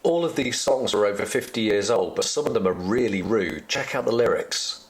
all of these songs are over 50 years old, but some of them are really rude. Check out the lyrics.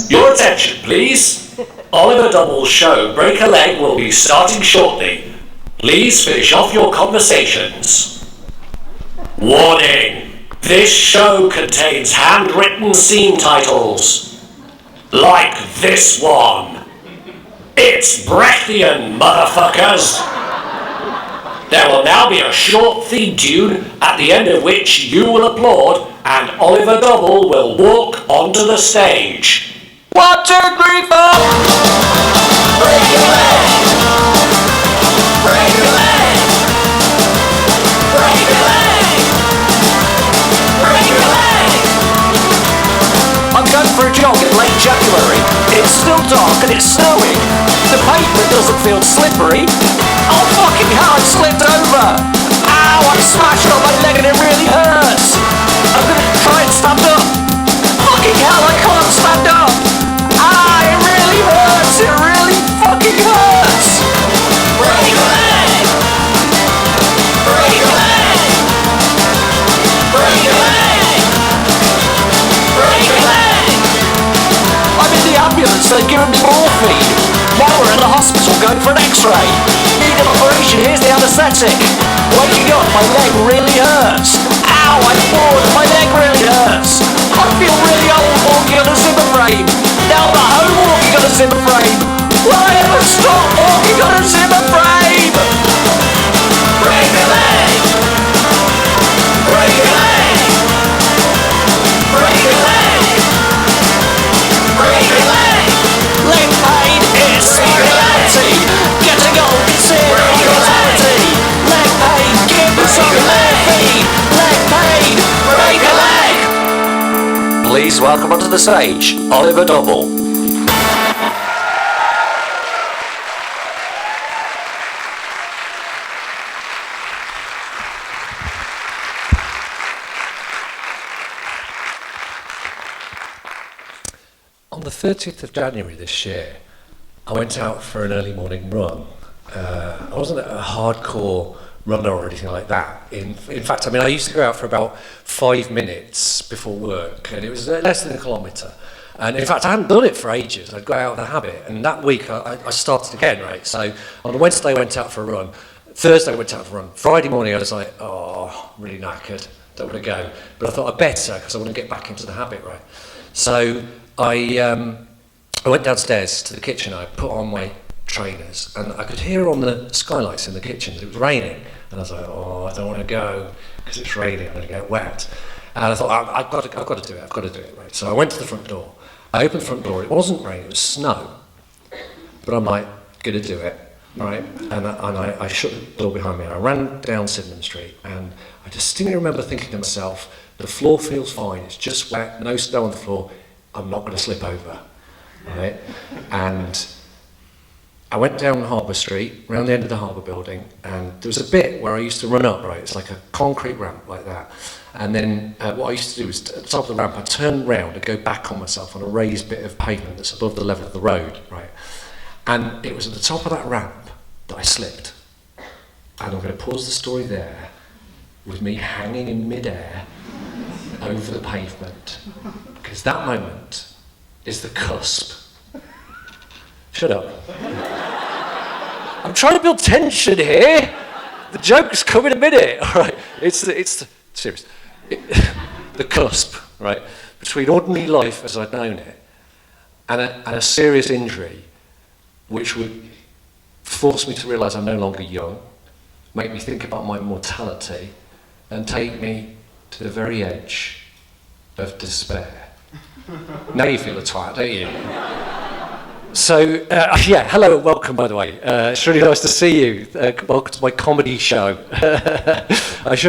Your attention, please. Oliver Double's show Break a Leg will be starting shortly. Please finish off your conversations. Warning! This show contains handwritten scene titles. Like this one. It's Brechtian, motherfuckers! There will now be a short theme tune, at the end of which you will applaud and Oliver Double will walk onto the stage. 1, 2, 3, 4! Break your leg! Break your leg! Break your leg! Break your leg! I'm going for a jog in late January. It's still dark and it's snowing. The pavement doesn't feel slippery. Oh fucking hell, I slipped over! Ow, I smashed on my leg and it really hurts! I'm gonna try and stand up. Fucking hell, I can't stand up! Ah, it really hurts! It really fucking hurts! Break your leg! Break your leg! Break your leg! Break your leg! I'm in the ambulance, they've given me morphine. Now we're in the hospital going for an x-ray. Need an operation, here's the anaesthetic. Waking up, my leg really hurts. Ow, I'm bored, my leg really hurts. I feel really old walking on a Zimmer frame. Now I'm at home walking on a Zimmer frame. Will I ever stop walking on a Zimmer frame? Break your leg! Break your leg! Break your leg! Break your leg! Leg pain is reality. Getting old is reality. Leg pain, give me some morphine. Leg pain, break a leg. Please welcome onto the stage, Oliver Double. On the 30th of January this year, I went out for an early morning run. I wasn't a hardcore runner or anything like that. In fact, I mean, I used to go out for about 5 minutes before work, and it was less than a kilometre. And in fact, I hadn't done it for ages. I'd got out of the habit, and that week I started again, right? So on Wednesday I went out for a run, Thursday I went out for a run, Friday morning I was like, oh, really knackered, don't want to go. But I thought I'd better, because I want to get back into the habit, right? So I went downstairs to the kitchen, I put on my trainers, and I could hear on the skylights in the kitchen that it was raining. And I was like, oh, I don't want to go, because it's raining, I'm going to get wet. And I thought, I've got to do it, right? So I went to the front door. I opened the front door, it wasn't rain, it was snow. But I'm like, going to do it, right? And I shut the door behind me, and I ran down Sydenham Street, and I distinctly remember thinking to myself, the floor feels fine, it's just wet, no snow on the floor, I'm not going to slip over, right? And I went down Harbour Street, round the end of the Harbour building, and there was a bit where I used to run up, right? It's like a concrete ramp like that. And then what I used to do is, at the top of the ramp, I'd turn round and go back on myself on a raised bit of pavement that's above the level of the road, right? And it was at the top of that ramp that I slipped. And I'm going to pause the story there, with me hanging in midair over the pavement. Because that moment is the cusp. Shut up. I'm trying to build tension here. The joke's come in a minute, all right? It's serious. The cusp, right, between ordinary life as I'd known it and a serious injury, which would force me to realise I'm no longer young, make me think about my mortality, and take me to the very edge of despair. Now you feel a twat, don't you? So, yeah, hello and welcome, by the way. It's really nice to see you. Welcome to my comedy show.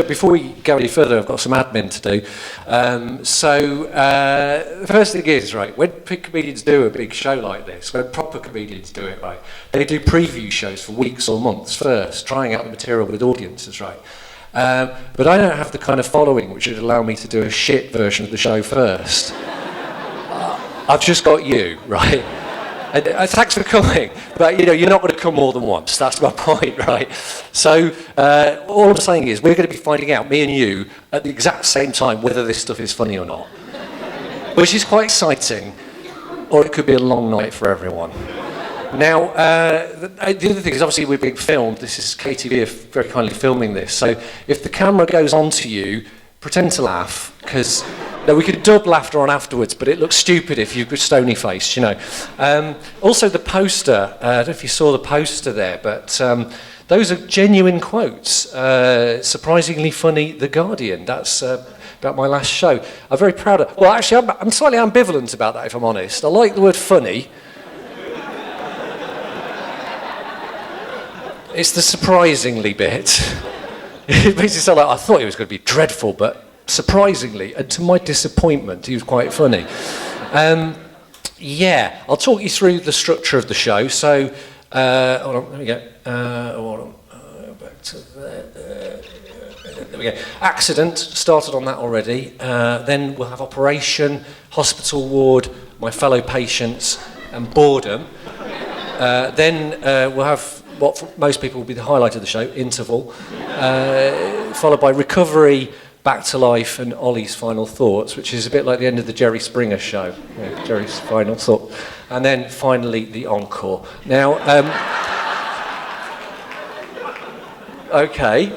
Before we go any further, I've got some admin to do. The first thing is, right, when comedians do a big show like this, when proper comedians do it, right, they do preview shows for weeks or months first, trying out the material with audiences, right? But I don't have the kind of following which would allow me to do a shit version of the show first. I've just got you, right? And, thanks for coming, but you're not going to come more than once. That's my point, right? So all I'm saying is we're going to be finding out, me and you, at the exact same time whether this stuff is funny or not, which is quite exciting, or it could be a long night for everyone. Now, the other thing is obviously we're being filmed. This is KTV very kindly filming this. So if the camera goes onto you, pretend to laugh, because we could dub laughter on afterwards, but it looks stupid if you're stony faced, Also the poster, I don't know if you saw the poster there, but those are genuine quotes. Surprisingly funny, The Guardian. That's about my last show. I'm very proud of. Well, actually, I'm slightly ambivalent about that, if I'm honest. I like the word funny. It's the surprisingly bit. It makes it sound like I thought it was going to be dreadful, but surprisingly, and to my disappointment, he was quite funny. Yeah, I'll talk you through the structure of the show. So, hold on, let me go. Hold on, back to there. There we go. Accident, started on that already. Then we'll have operation, hospital ward, my fellow patients, and boredom. Then we'll have what for most people will be the highlight of the show, interval, followed by recovery, back to life, and Ollie's final thoughts, which is a bit like the end of the Jerry Springer show, Jerry's final thought. And then finally the encore. Now, okay.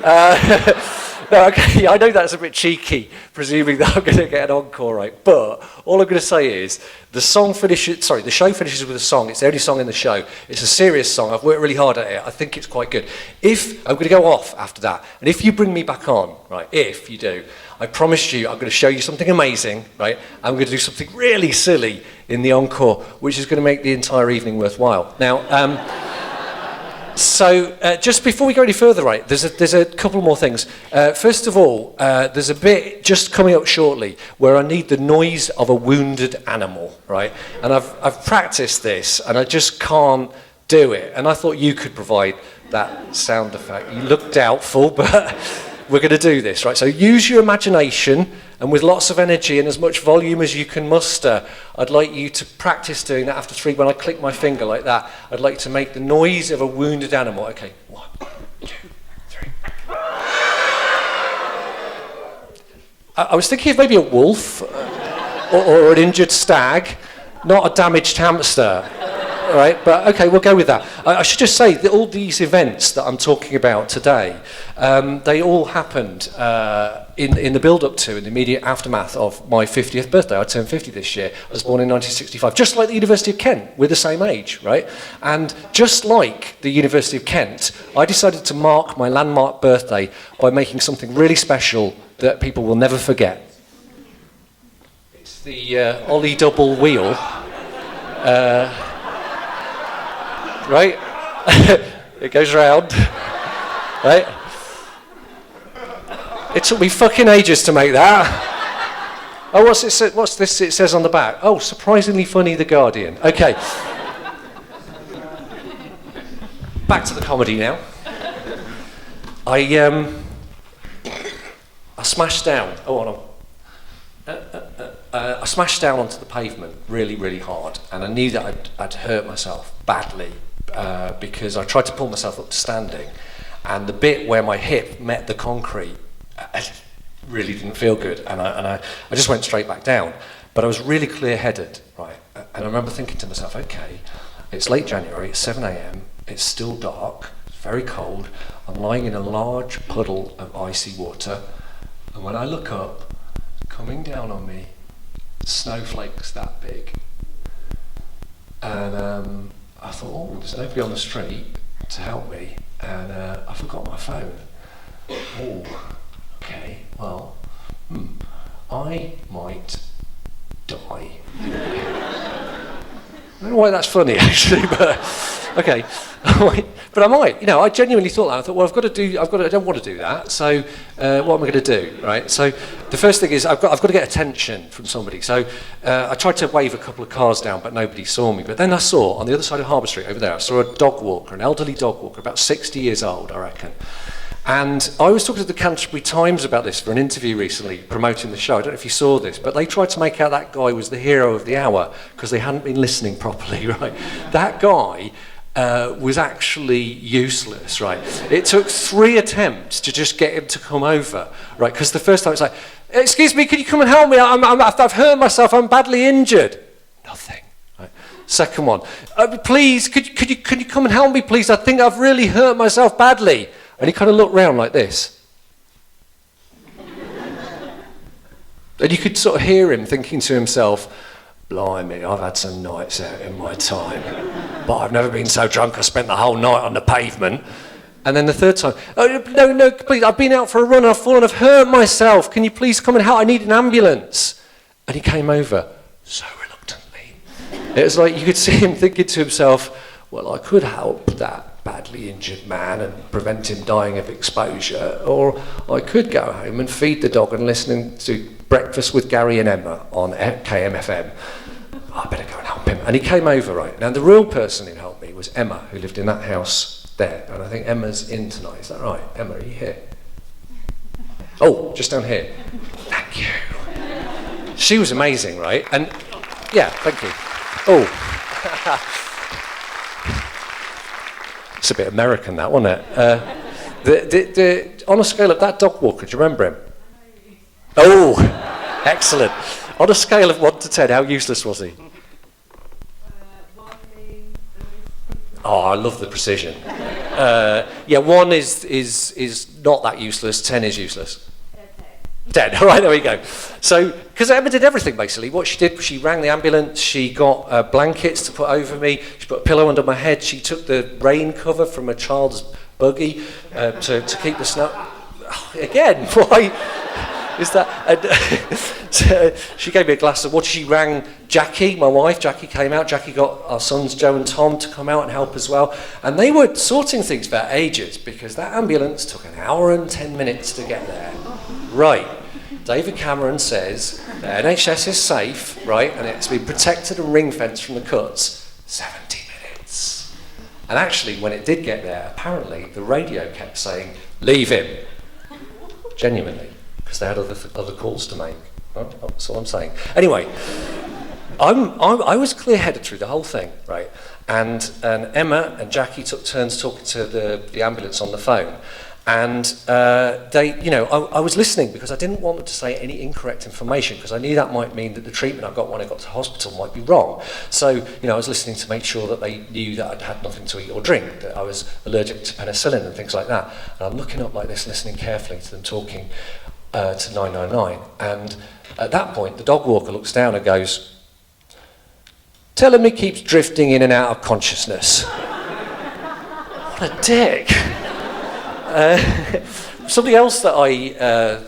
Okay, I know that's a bit cheeky, presuming that I'm going to get an encore, right? But all I'm going to say is the show finishes with a song. It's the only song in the show. It's a serious song. I've worked really hard at it. I think it's quite good. If I'm going to go off after that, and if you bring me back on, right? If you do, I promise you, I'm going to show you something amazing, right? I'm going to do something really silly in the encore, which is going to make the entire evening worthwhile. Now. So just before we go any further, right, there's a couple more things. First of all, there's a bit just coming up shortly where I need the noise of a wounded animal, right? And I've practiced this and I just can't do it. And I thought you could provide that sound effect. You look doubtful, but we're going to do this, right? So use your imagination, and with lots of energy and as much volume as you can muster, I'd like you to practice doing that after 3. When I click my finger like that, I'd like to make the noise of a wounded animal. Okay, 1, 2, 3. I was thinking of maybe a wolf or an injured stag, not a damaged hamster. Right, but okay, we'll go with that. I should just say that all these events that I'm talking about today, they all happened in the build-up to, in the immediate aftermath of my 50th birthday. I turned 50 this year. I was born in 1965, just like the University of Kent. We're the same age, right? And just like the University of Kent, I decided to mark my landmark birthday by making something really special that people will never forget. It's the Ollie double wheel. Right? It goes round. Right? It took me fucking ages to make that. Oh, what's this it says on the back? Oh, surprisingly funny, The Guardian. Okay. Back to the comedy now. I smashed down. Oh, hold on. I smashed down onto the pavement really, really hard, and I knew that I'd hurt myself badly because I tried to pull myself up to standing, and the bit where my hip met the concrete really didn't feel good, and I just went straight back down. But I was really clear-headed, right? And I remember thinking to myself, okay, it's late January, it's 7 a.m, it's still dark, it's very cold, I'm lying in a large puddle of icy water, and when I look up, coming down on me, snowflakes that big. And I thought, oh, there's nobody on the street to help me, and I forgot my phone. Oh, okay, well, I might die. I don't know why that's funny, actually, but okay. But I might, I genuinely thought that. I thought, well, I don't want to do that, so what am I going to do, right? So the first thing is I've got to get attention from somebody. So I tried to wave a couple of cars down, but nobody saw me. But then I saw, on the other side of Harbour Street over there, I saw a dog walker, an elderly dog walker, about 60 years old, I reckon. And I was talking to the Canterbury Times about this for an interview recently, promoting the show. I don't know if you saw this, but they tried to make out that guy was the hero of the hour because they hadn't been listening properly, right? That guy was actually useless, right? It took 3 attempts to just get him to come over, right? Because the first time it's like, excuse me, can you come and help me? I've hurt myself, I'm badly injured. Nothing, right? Second one, please, could you come and help me, please? I think I've really hurt myself badly. And he kind of looked round like this. And you could sort of hear him thinking to himself, blimey, I've had some nights out in my time, but I've never been so drunk I spent the whole night on the pavement. And then the third time, oh, no, please, I've been out for a run, I've fallen, I've hurt myself, can you please come and help, I need an ambulance. And he came over so reluctantly. It was like you could see him thinking to himself, well, I could help that badly injured man and prevent him dying of exposure, or I could go home and feed the dog and listen to Breakfast with Gary and Emma on KMFM. I better go and help him. And he came over, right? Now, the real person who helped me was Emma, who lived in that house there. And I think Emma's in tonight. Is that right? Emma, are you here? Oh, just down here. Thank you. She was amazing, right? And, yeah, thank you. Oh. It's a bit American, that, wasn't it? On a scale of that dog walker, do you remember him? Oh, excellent. On a scale of 1 to 10, how useless was he? Oh, I love the precision. 1 is not that useless, 10 is useless. 10, all right, there we go. So, because Emma did everything, basically. What she did was she rang the ambulance, she got blankets to put over me, she put a pillow under my head, she took the rain cover from a child's buggy to keep the snow... Oh, again, why is that? And, so she gave me a glass of water, she rang Jackie, my wife. Jackie came out, Jackie got our sons Joe and Tom to come out and help as well. And they were sorting things for ages because that ambulance took 1 hour and 10 minutes to get there. Right, David Cameron says the NHS is safe, right, and it's been protected and ring-fenced from the cuts, 70 minutes. And actually, when it did get there, apparently the radio kept saying, leave him. Genuinely, because they had other calls to make. That's all I'm saying. Anyway, I was clear-headed through the whole thing, right, and Emma and Jackie took turns talking to the ambulance on the phone. And I was listening because I didn't want them to say any incorrect information, because I knew that might mean that the treatment I got when I got to hospital might be wrong. So, I was listening to make sure that they knew that I'd had nothing to eat or drink, that I was allergic to penicillin and things like that. And I'm looking up like this, listening carefully to them talking to 999. And at that point, the dog walker looks down and goes, "Tell him he keeps drifting in and out of consciousness." What a dick. Something else that I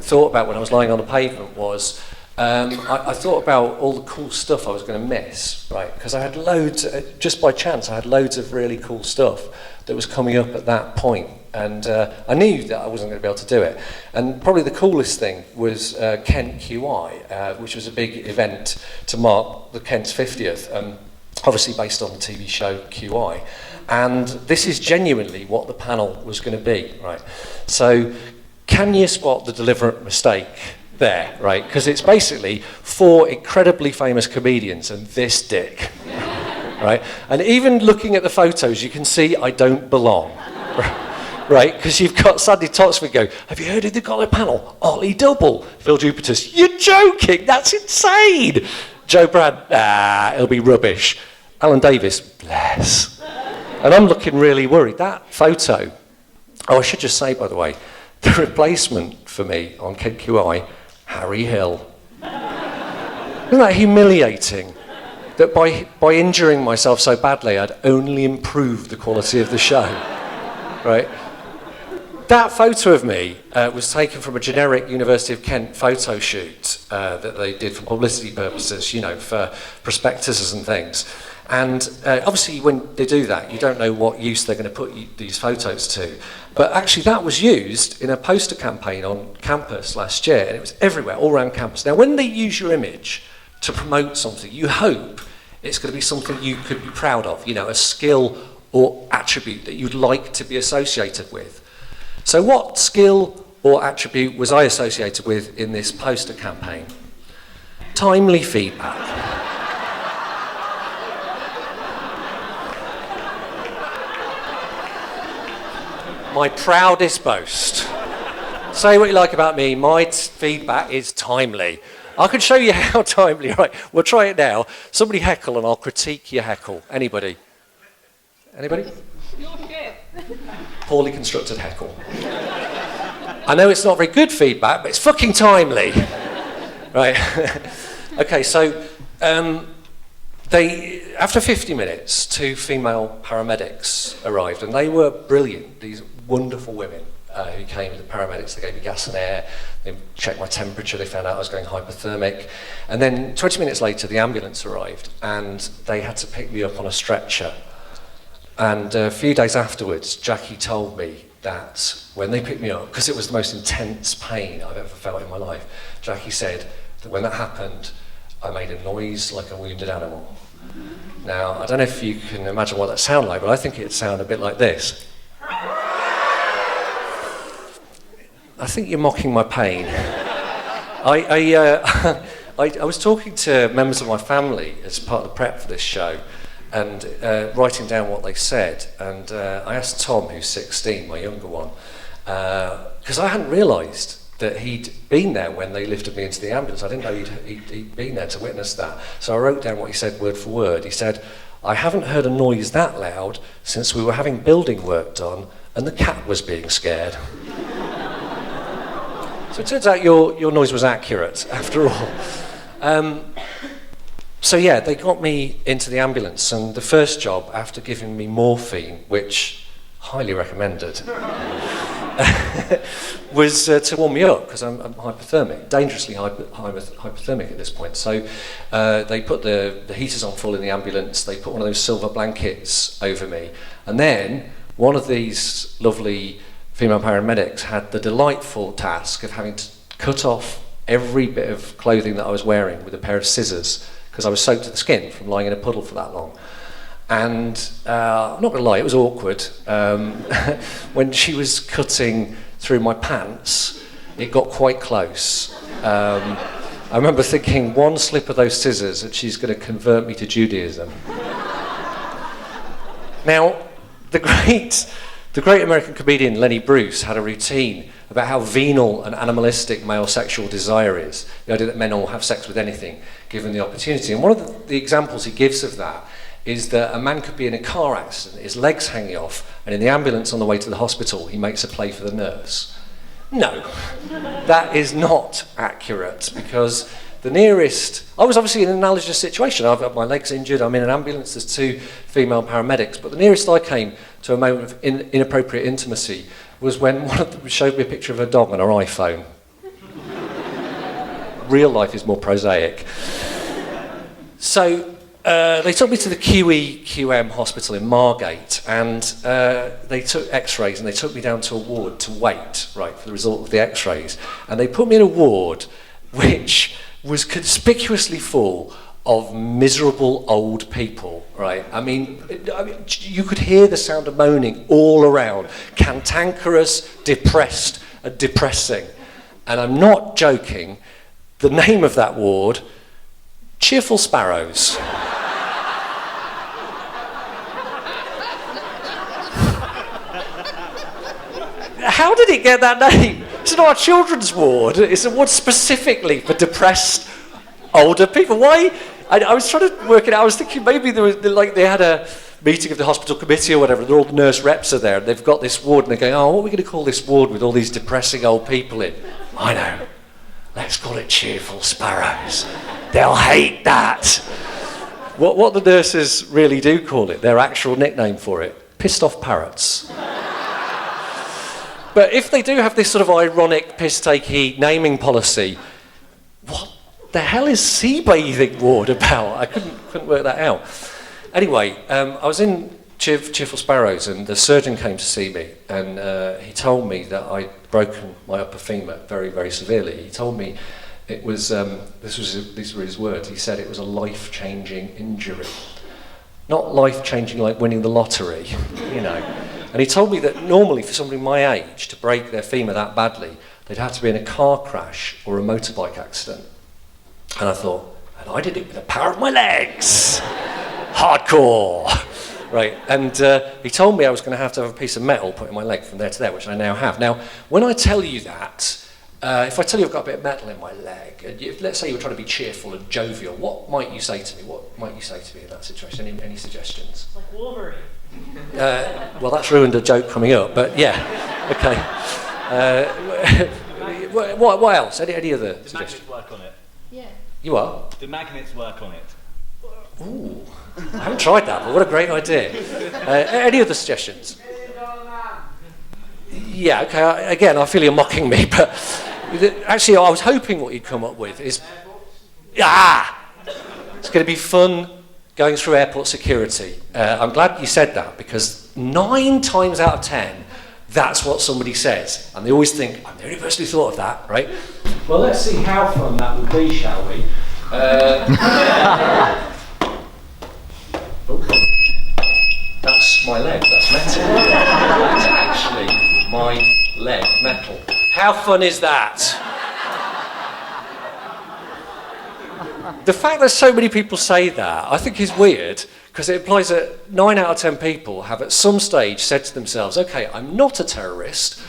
thought about when I was lying on the pavement was I thought about all the cool stuff I was going to miss, right? Because I had loads, just by chance, I had loads of really cool stuff that was coming up at that point, and I knew that I wasn't going to be able to do it. And probably the coolest thing was Kent QI, which was a big event to mark the Kent's 50th, obviously based on the TV show QI. And this is genuinely what the panel was going to be, right? So, can you spot the deliberate mistake there, right? Because it's basically 4 incredibly famous comedians and this dick, right? And even looking at the photos, you can see I don't belong, right? Because you've got Sandy Totsford go, "Have you heard who they've got on the panel? Ollie Double." Phil Jupitus, "You're joking, that's insane." Joe Brad, it'll be rubbish. Alan Davis, bless. And I'm looking really worried. That photo, I should just say, by the way, the replacement for me on Kent QI, Harry Hill. Isn't that humiliating? That by injuring myself so badly, I'd only improved the quality of the show, right? That photo of me was taken from a generic University of Kent photo shoot that they did for publicity purposes, for prospectuses and things. And obviously when they do that, you don't know what use they're going to put these photos to. But actually that was used in a poster campaign on campus last year, and it was everywhere, all around campus. Now when they use your image to promote something, you hope it's going to be something you could be proud of, a skill or attribute that you'd like to be associated with. So what skill or attribute was I associated with in this poster campaign? Timely feedback. My proudest boast. Say what you like about me, my feedback is timely. I can show you how timely, right? We'll try it now. Somebody heckle and I'll critique your heckle. Anybody? Anybody? Your shit. Poorly constructed heckle. I know it's not very good feedback, but it's fucking timely. Right. Okay, so after 50 minutes, 2 female paramedics arrived, and they were brilliant, these wonderful women who came, the paramedics. They gave me gas and air, they checked my temperature, they found out I was going hypothermic, and then 20 minutes later the ambulance arrived and they had to pick me up on a stretcher. And a few days afterwards, Jackie told me that when they picked me up, because it was the most intense pain I've ever felt in my life, Jackie said that when that happened, I made a noise like a wounded animal. Now, I don't know if you can imagine what that sounded like, but I think it'd sound a bit like this. I think you're mocking my pain. I was talking to members of my family as part of the prep for this show, and writing down what they said, and I asked Tom, who's 16, my younger one, because I hadn't realised that he'd been there when they lifted me into the ambulance. I didn't know he'd been there to witness that. So I wrote down what he said word for word. He said, "I haven't heard a noise that loud since we were having building work done and the cat was being scared." So it turns out your noise was accurate after all. So yeah, they got me into the ambulance, and the first job, after giving me morphine, which highly recommended, was to warm me up, because I'm hypothermic, dangerously hypothermic at this point. So they put the heaters on full in the ambulance, they put one of those silver blankets over me, and then one of these lovely female paramedics had the delightful task of having to cut off every bit of clothing that I was wearing with a pair of scissors, because I was soaked to the skin from lying in a puddle for that long. And I'm not going to lie, it was awkward. When she was cutting through my pants, it got quite close. I remember thinking, one slip of those scissors and she's going to convert me to Judaism. Now, the great The great American comedian Lenny Bruce had a routine about how venal and animalistic male sexual desire is. The idea that men all have sex with anything, given the opportunity. And one of the examples he gives of that is that a man could be in a car accident, his legs hanging off, and in the ambulance on the way to the hospital, he makes a play for the nurse. No, that is not accurate, because the nearest... I was obviously in an analogous situation. I've got my legs injured, I'm in an ambulance, there's 2 female paramedics, but the nearest I came to a moment of inappropriate intimacy was when one of them showed me a picture of her dog on her iPhone. Real life is more prosaic. So they took me to the QEQM hospital in Margate, and they took x-rays, and they took me down to a ward to wait, right, for the result of the x-rays. And they put me in a ward which was conspicuously full of miserable old people, right? I mean, you could hear the sound of moaning all around, cantankerous, depressed, and depressing. And I'm not joking, the name of that ward, Cheerful Sparrows. How did it get that name? It's not a children's ward, it's a ward specifically for depressed older people. Why? I was trying to work it out. I was thinking maybe there was, like, they had a meeting of the hospital committee or whatever, and all the nurse reps are there, and they've got this ward, and they're going, oh, what are we going to call this ward with all these depressing old people in? I know. Let's call it Cheerful Sparrows. They'll hate that. What the nurses really do call it, their actual nickname for it, pissed off parrots. But if they do have this sort of ironic, piss-takey naming policy, what the hell is sea bathing ward about? I couldn't work that out. Anyway, I was in Cheerful Sparrows, and the surgeon came to see me, and he told me that I'd broken my upper femur very, very severely. He told me it was, these were his words, he said it was a life-changing injury. Not life-changing like winning the lottery, you know. And he told me that normally for somebody my age to break their femur that badly, they'd have to be in a car crash or a motorbike accident. And I thought, and I did it with the power of my legs. Hardcore. Right, and he told me I was going to have a piece of metal put in my leg from there to there, which I now have. Now, when I tell you that, if I tell you I've got a bit of metal in my leg, and let's say you were trying to be cheerful and jovial, what might you say to me? What might you say to me in that situation? Any suggestions? It's like Wolverine. Well, that's ruined a joke coming up, but yeah, okay. What else? Any other suggestions? The magnets work on it. Yeah. You are? The magnets work on it. Ooh, I haven't tried that, but what a great idea. Any other suggestions? Yeah, okay, again, I feel you're mocking me, but actually I was hoping what you'd come up with is, it's going to be fun going through airport security. I'm glad you said that, because 9 times out of 10, that's what somebody says. And they always think, I'm the only person who thought of that, right? Well, let's see how fun that would be, shall we? That's my leg, that's metal. That's actually my leg, metal. How fun is that? The fact that so many people say that, I think is weird, because it implies that 9 out of 10 people have at some stage said to themselves, okay, I'm not a terrorist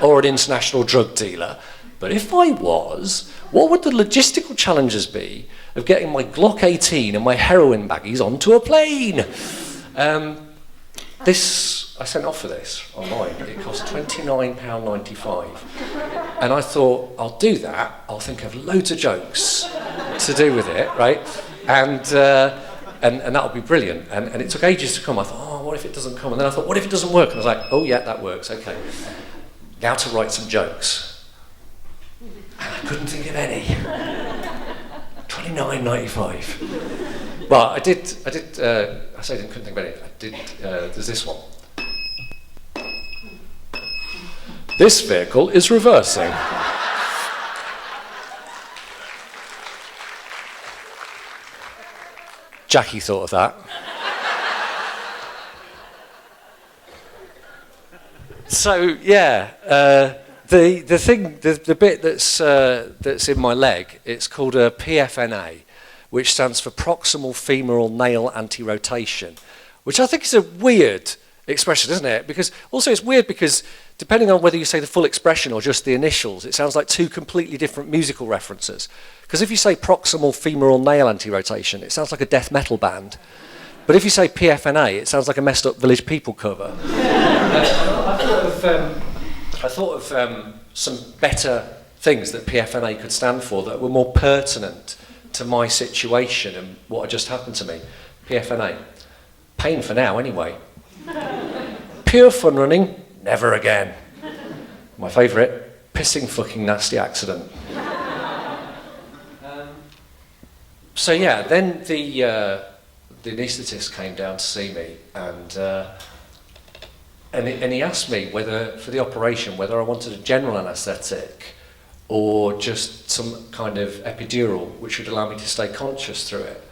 or an international drug dealer, but if I was, what would the logistical challenges be of getting my Glock 18 and my heroin baggies onto a plane? I sent off for this online. It cost £29.95. And I thought, I'll do that. I'll think of loads of jokes to do with it, right? And that'll be brilliant. And it took ages to come. I thought, oh, what if it doesn't come? And then I thought, what if it doesn't work? And I was like, oh yeah, that works, okay. Now to write some jokes. And I couldn't think of any. £29.95. Well, I say I couldn't think of any. There's this one. This vehicle is reversing. Jackie thought of that. So yeah, the bit that's in my leg, it's called a PFNA, which stands for proximal femoral nail anti-rotation, which I think is a weird expression, isn't it? Because also it's weird because depending on whether you say the full expression or just the initials, it sounds like two completely different musical references. Because if you say proximal femoral nail anti-rotation, it sounds like a death metal band. But if you say PFNA, it sounds like a messed up Village People cover. I thought of some better things that PFNA could stand for that were more pertinent to my situation and what had just happened to me. PFNA. Pain for now, anyway. Pure fun running, never again. My favourite, pissing fucking nasty accident. So yeah, then the anaesthetist came down to see me, and he asked me whether, for the operation, whether I wanted a general anaesthetic or just some kind of epidural which would allow me to stay conscious through it.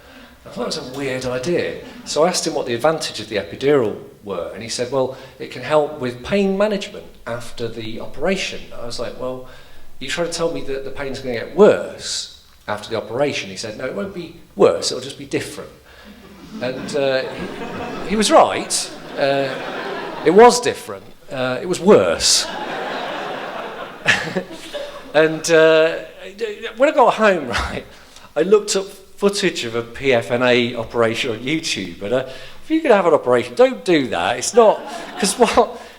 I thought it was a weird idea. So I asked him what the advantage of the epidural were, and he said, well, it can help with pain management after the operation. I was like, well, you trying to tell me that the pain's going to get worse after the operation? He said, no, it won't be worse, it'll just be different. And he was right. It was different. It was worse. And when I got home, right, I looked up footage of a PFNA operation on YouTube, and if you could have an operation, don't do that. It's not, because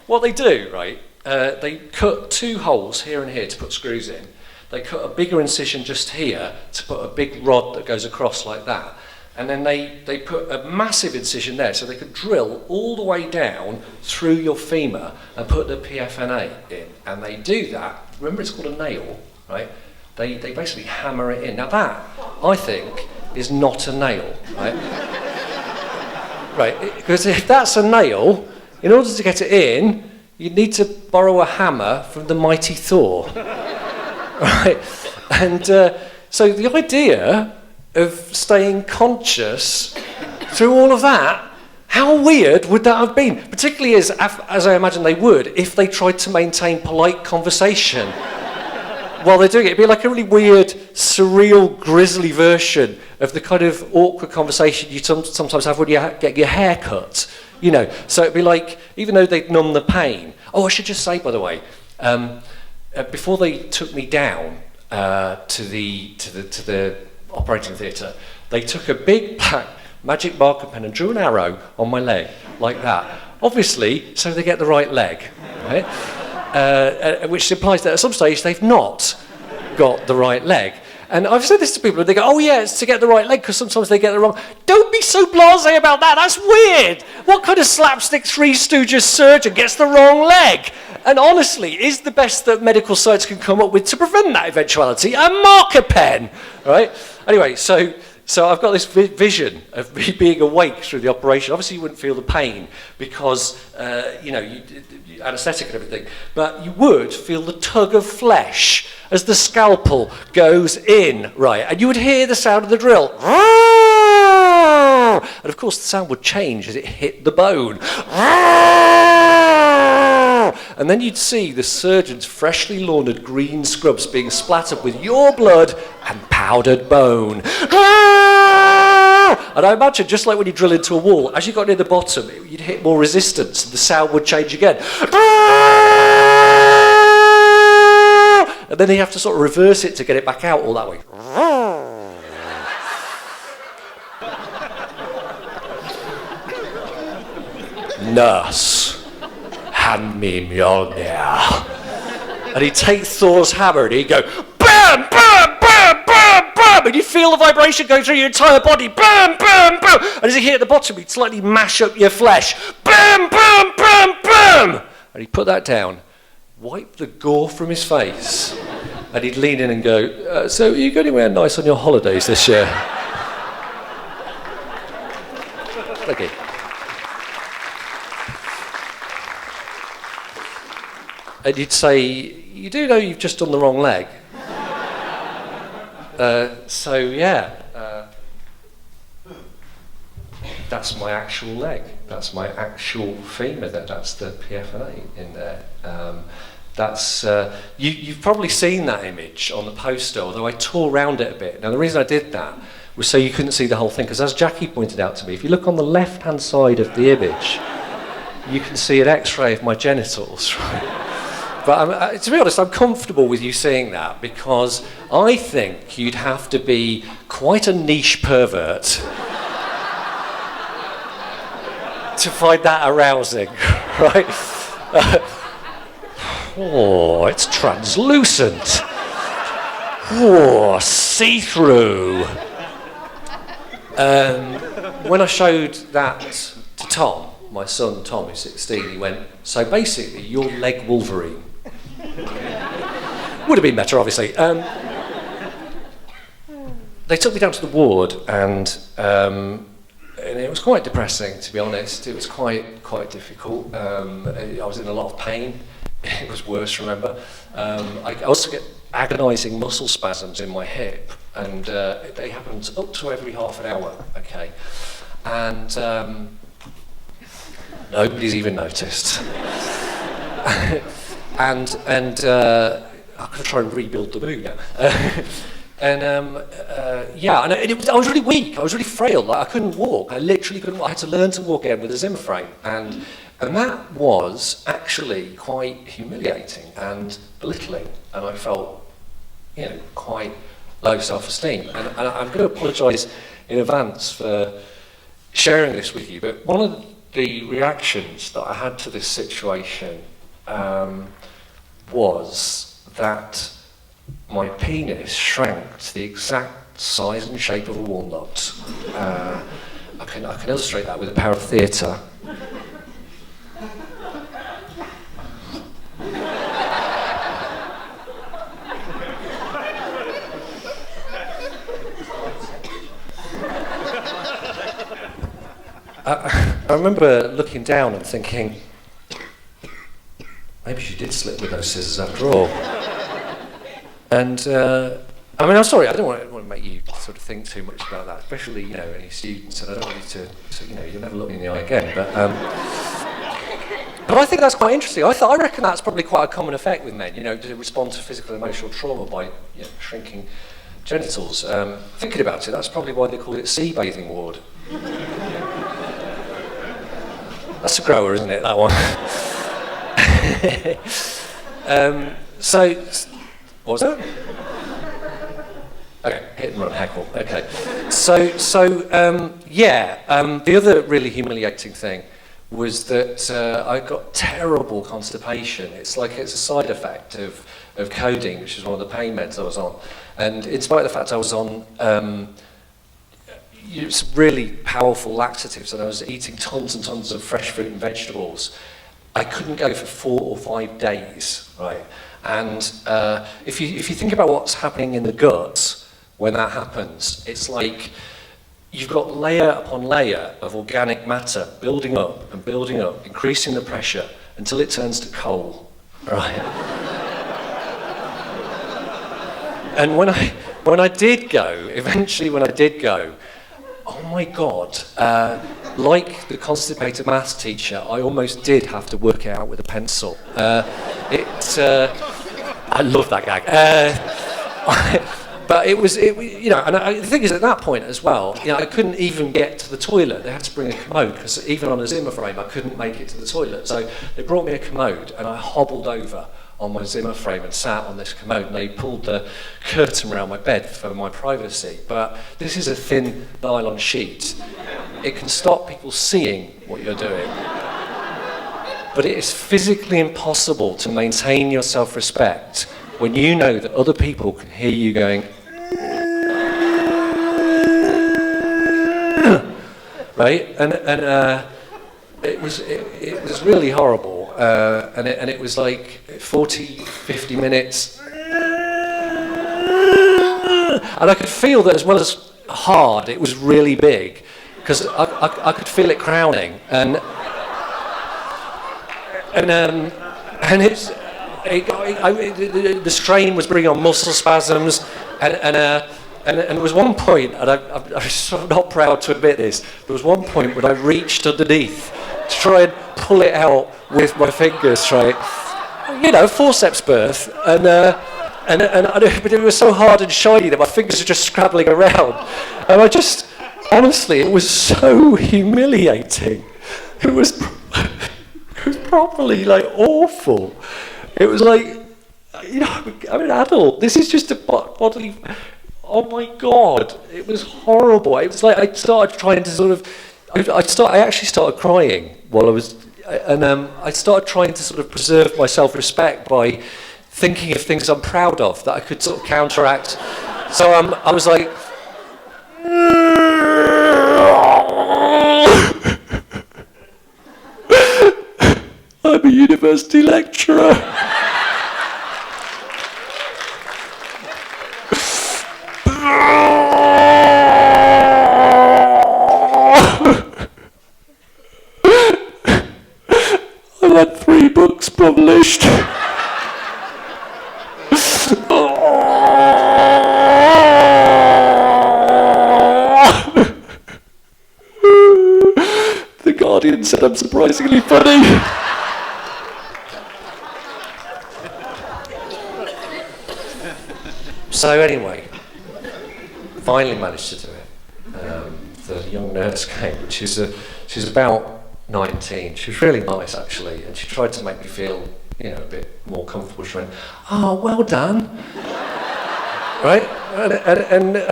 what they do, right, they cut two holes here and here to put screws in. They cut a bigger incision just here to put a big rod that goes across like that. And then they put a massive incision there so they could drill all the way down through your femur and put the PFNA in. And they do that, remember it's called a nail, right? They basically hammer it in. Now that, I think, is not a nail, right? Right, because if that's a nail, in order to get it in, you'd need to borrow a hammer from the mighty Thor, right? And so the idea of staying conscious through all of that, how weird would that have been? Particularly as I imagine they would if they tried to maintain polite conversation while they're doing it. It'd be like a really weird, surreal, grisly version of the kind of awkward conversation you sometimes have when you get your hair cut, you know. So it'd be like, even though they'd numb the pain. Oh, I should just say, by the way, before they took me down to the operating theatre, they took a big black magic marker pen and drew an arrow on my leg, like that. Obviously, so they get the right leg, right? Which implies that at some stage they've not got the right leg. And I've said this to people, and they go, oh yeah, it's to get the right leg, because sometimes they get it wrong. Don't be so blasé about that, that's weird! What kind of slapstick Three Stooges surgeon gets the wrong leg? And honestly, is the best that medical science can come up with to prevent that eventuality a marker pen, right? Anyway, so I've got this vision of me being awake through the operation. Obviously, you wouldn't feel the pain because, anaesthetic and everything, but you would feel the tug of flesh as the scalpel goes in, right? And you would hear the sound of the drill. And of course, the sound would change as it hit the bone. And then you'd see the surgeon's freshly laundered green scrubs being splattered with your blood and powdered bone. And I imagine, just like when you drill into a wall, as you got near the bottom, you'd hit more resistance and the sound would change again. And then you have to sort of reverse it to get it back out all that way. Nurse, hand me Mjolnir. And he'd take Thor's hammer and he'd go, bam, bam, bam, bam, bam, and you'd feel the vibration going through your entire body, bam, bam, bam, and as he hit at the bottom, he'd slightly mash up your flesh, bam, bam, bam, bam, and he'd put that down, wipe the gore from his face, and he'd lean in and go, so are you going anywhere nice on your holidays this year? Thank you. And you'd say, you do know you've just done the wrong leg. So yeah, that's my actual leg. That's my actual femur. That's the PFNA in there. You've probably seen that image on the poster, although I tore around it a bit. Now the reason I did that was so you couldn't see the whole thing, because as Jackie pointed out to me, if you look on the left-hand side of the image, you can see an X-ray of my genitals, right? But to be honest, I'm comfortable with you seeing that because I think you'd have to be quite a niche pervert to find that arousing, right? Oh, it's translucent. Oh, see-through. When I showed that to Tom, my son Tom, who's 16, he went, so basically you're leg Wolverine. Would have been better, obviously. They took me down to the ward, and it was quite depressing, to be honest. It was quite difficult. I was in a lot of pain. It was worse, remember. I also get agonising muscle spasms in my hip, and they happened up to every half an hour, okay? And nobody's even noticed. and I'm going to try and rebuild the mood now. I was really weak. I was really frail. Like, I couldn't walk. I literally couldn't walk. I had to learn to walk again with a Zimmer frame. And that was actually quite humiliating and belittling. And I felt, quite low self-esteem. And I'm going to apologise in advance for sharing this with you. But one of the reactions that I had to this situation was that my penis shrank to the exact size and shape of a walnut. I can illustrate that with the power of theatre. I remember looking down and thinking, maybe she did slip with those scissors after all. And I'm sorry, I don't want to make you sort of think too much about that, especially any students, and I don't want you to you'll never look me in the eye again. But I think that's quite interesting. I reckon that's probably quite a common effect with men, to respond to physical and emotional trauma by shrinking genitals. Thinking about it, that's probably why they call it sea bathing ward. That's a grower, isn't it, that one? What was that? Okay, hit and run, heckle. Okay. The other really humiliating thing was that I got terrible constipation. It's a side effect of codeine, which is one of the pain meds I was on. And in spite of the fact I was on really powerful laxatives, and I was eating tons and tons of fresh fruit and vegetables, I couldn't go for 4 or 5 days, right? And if you think about what's happening in the gut when that happens, it's like you've got layer upon layer of organic matter building up and building up, increasing the pressure until it turns to coal, right? And when I did go, oh my God, like the constipated maths teacher, I almost did have to work it out with a pencil. I love that gag. But the thing is, at that point as well, I couldn't even get to the toilet. They had to bring a commode, because even on a Zimmer frame, I couldn't make it to the toilet. So they brought me a commode, and I hobbled over on my Zimmer frame and sat on this commode, and they pulled the curtain around my bed for my privacy. But this is a thin nylon sheet. It can stop people seeing what you're doing. But it is physically impossible to maintain your self-respect when you know that other people can hear you going, right? And it was really horrible, and it was like 40, 50 minutes, and I could feel that as well as hard, it was really big, because I could feel it crowning, and the strain was bringing on muscle spasms, and there was one point, and I'm sort of not proud to admit this, there was one point when I reached underneath to try and pull it out with my fingers, right? Forceps birth, but it was so hard and shiny that my fingers were just scrabbling around, and honestly, it was so humiliating. It was properly like awful. It was like, you know, I'm an adult. This is just a bodily. Oh my God! It was horrible. It was like I started trying to sort of. I actually started crying while I was, and I started trying to sort of preserve my self-respect by thinking of things I'm proud of that I could sort of counteract. So I was like. I'm a university lecturer. I've had 3 books published. The Guardian said I'm surprisingly funny. So anyway, finally managed to do it. The young nurse came. She's about 19. She was really nice actually, and she tried to make me feel, you know, a bit more comfortable. She went, "Oh, well done," right? And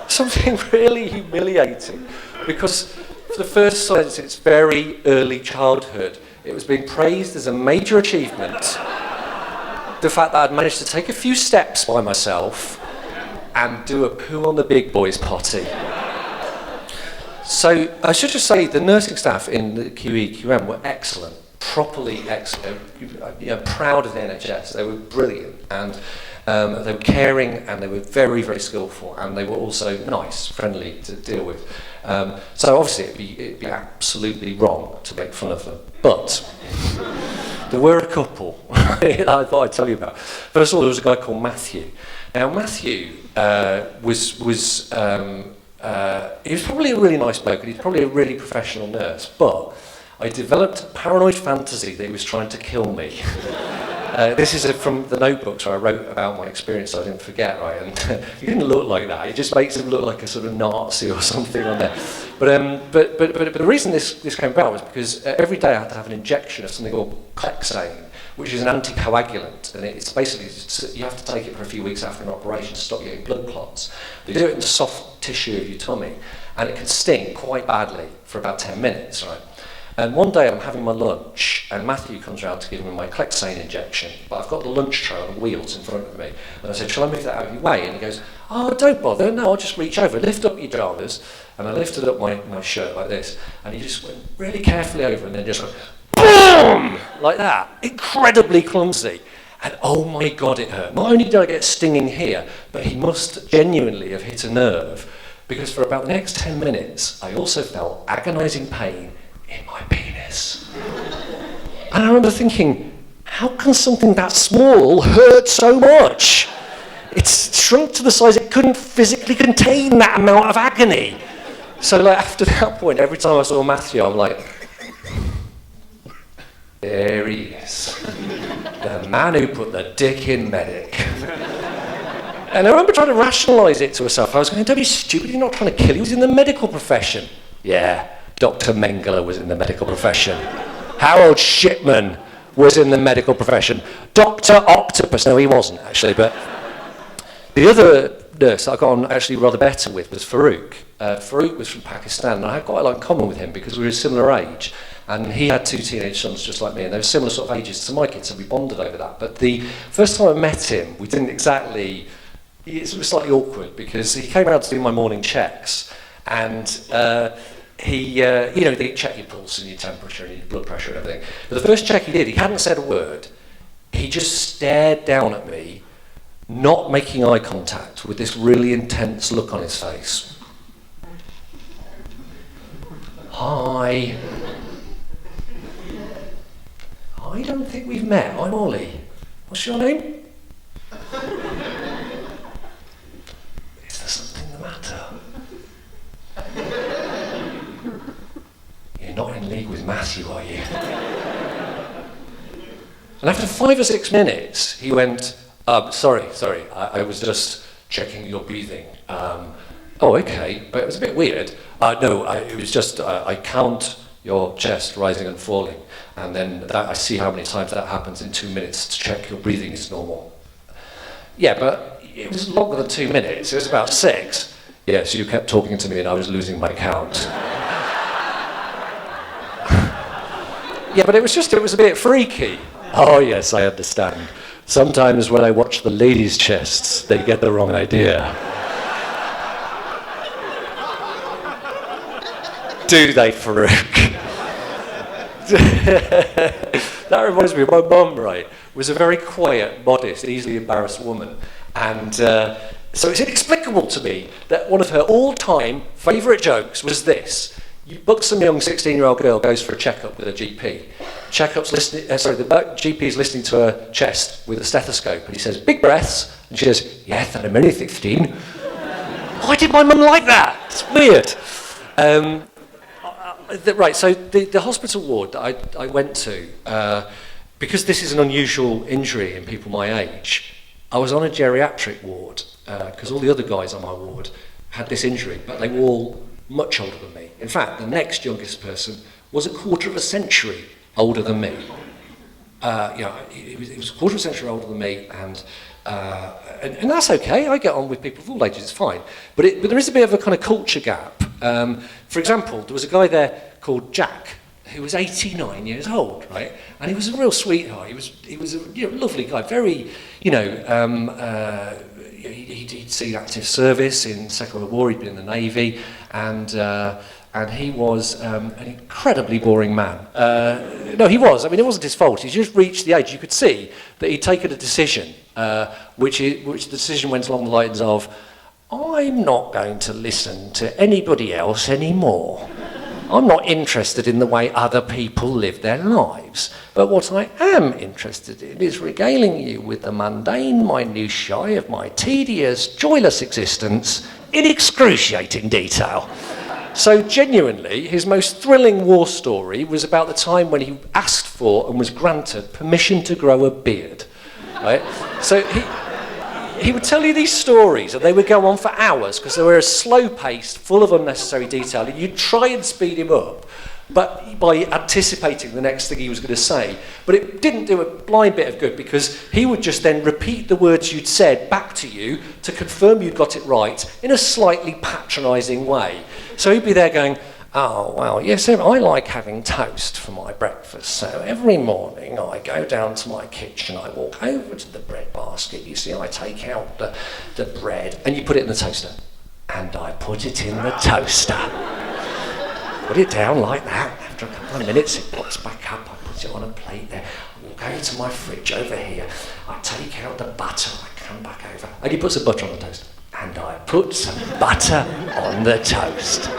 something really humiliating, because for the first time since its very early childhood, it was being praised as a major achievement. The fact that I'd managed to take a few steps by myself and do a poo on the big boys potty. So I should just say the nursing staff in the QE/QM were excellent, properly excellent. You know, proud of the NHS. They were brilliant, and they were caring, and they were very, very skillful, and they were also nice, friendly to deal with. So obviously it'd be absolutely wrong to make fun of them, but. There were a couple I thought I'd tell you about. First of all, there was a guy called Matthew. Now, Matthew he was probably a really nice bloke, and he's probably a really professional nurse, but I developed a paranoid fantasy that he was trying to kill me. This is from the notebooks where I wrote about my experience so I didn't forget, right? And he didn't look like that. It just makes him look like a sort of Nazi or something on there. But the reason this came about was because every day I had to have an injection of something called Clexane, which is an anticoagulant, and it's basically you have to take it for a few weeks after an operation to stop you getting blood clots. They do it in the soft tissue of your tummy, and it can sting quite badly for about 10 minutes, right? And one day I'm having my lunch, and Matthew comes round to give me my Clexane injection, but I've got the lunch tray on wheels in front of me. And I said, "Shall I move that out of your way?" And he goes, "Oh, don't bother, no, I'll just reach over, lift up your trousers." And I lifted up my shirt like this, and he just went really carefully over, and then just went, BOOM! Like that, incredibly clumsy. And oh my God, it hurt. Not only did I get stinging here, but he must genuinely have hit a nerve, because for about the next 10 minutes, I also felt agonising pain in my penis. And I remember thinking, how can something that small hurt so much? It's shrunk to the size it couldn't physically contain that amount of agony. So like after that point, every time I saw Matthew, I'm like, there he is. The man who put the dick in medic. And I remember trying to rationalise it to myself. I was going, don't be stupid, he's not trying to kill you, he was in the medical profession. Yeah. Dr. Mengele was in the medical profession. Harold Shipman was in the medical profession. Dr. Octopus, no, he wasn't actually, but the other nurse I got on actually rather better with was Farouk. Farouk was from Pakistan, and I had quite a lot in common with him because we were a similar age, and he had 2 teenage sons just like me, and they were similar sort of ages to my kids, and we bonded over that. But the first time I met him, we didn't exactly, it was slightly awkward because he came out to do my morning checks, and he, they check your pulse and your temperature and your blood pressure and everything. But the first check he did, he hadn't said a word. He just stared down at me, not making eye contact, with this really intense look on his face. Hi. I don't think we've met. I'm Ollie. What's your name? Is there something the matter? You're not in league with Matthew, are you? And after 5 or 6 minutes, he went, sorry, I was just checking your breathing. Oh, okay, but it was a bit weird. No, it was just, I can't your chest rising and falling, and then I see how many times that happens in 2 minutes to check your breathing is normal. Yeah, but it was longer than 2 minutes. It was about 6. Yes, you kept talking to me and I was losing my count. Yeah, but it was a bit freaky. Oh yes, I understand. Sometimes when I watch the ladies' chests, they get the wrong idea. Do they, Farouk? That reminds me of my mum, right? Was a very quiet, modest, easily embarrassed woman. And so it's inexplicable to me that one of her all-time favourite jokes was this. You book some young 16-year-old girl goes for a checkup with her GP. The GP is listening to her chest with a stethoscope, and he says, "Big breaths," and she says, "Yes, and I'm only 15." Why did my mum like that? It's weird. Right, so the hospital ward that I went to, because this is an unusual injury in people my age, I was on a geriatric ward, because all the other guys on my ward had this injury, but they were all much older than me. In fact, the next youngest person was a quarter of a century older than me. It was a quarter of a century older than me, and that's okay. I get on with people of all ages, it's fine. But there is a bit of a kind of culture gap. For example, there was a guy there called Jack, who was 89 years old, right? And he was a real sweetheart. He was a lovely guy, very, he'd seen active service in the Second World War, he'd been in the Navy, and he was an incredibly boring man. No, he was. I mean, it wasn't his fault. He just reached the age. You could see that he'd taken a decision, which the decision went along the lines of, "I'm not going to listen to anybody else anymore. I'm not interested in the way other people live their lives. But what I am interested in is regaling you with the mundane minutiae of my tedious, joyless existence in excruciating detail." So genuinely, his most thrilling war story was about the time when he asked for and was granted permission to grow a beard. Right? So he would tell you these stories, and they would go on for hours because they were slow-paced, full of unnecessary detail, and you'd try and speed him up, but by anticipating the next thing he was going to say. But it didn't do a blind bit of good, because he would just then repeat the words you'd said back to you to confirm you'd got it right in a slightly patronising way. So he'd be there going, "Oh, well, yes, I like having toast for my breakfast. So every morning I go down to my kitchen, I walk over to the bread basket, you see, I take out the bread, and you put it in the toaster. And I put it in the toaster. Put it down like that. After a couple of minutes, it pops back up. I put it on a plate there. I walk over to my fridge over here. I take out the butter. I come back over. And he puts some butter on the toast. And I put some butter on the toast.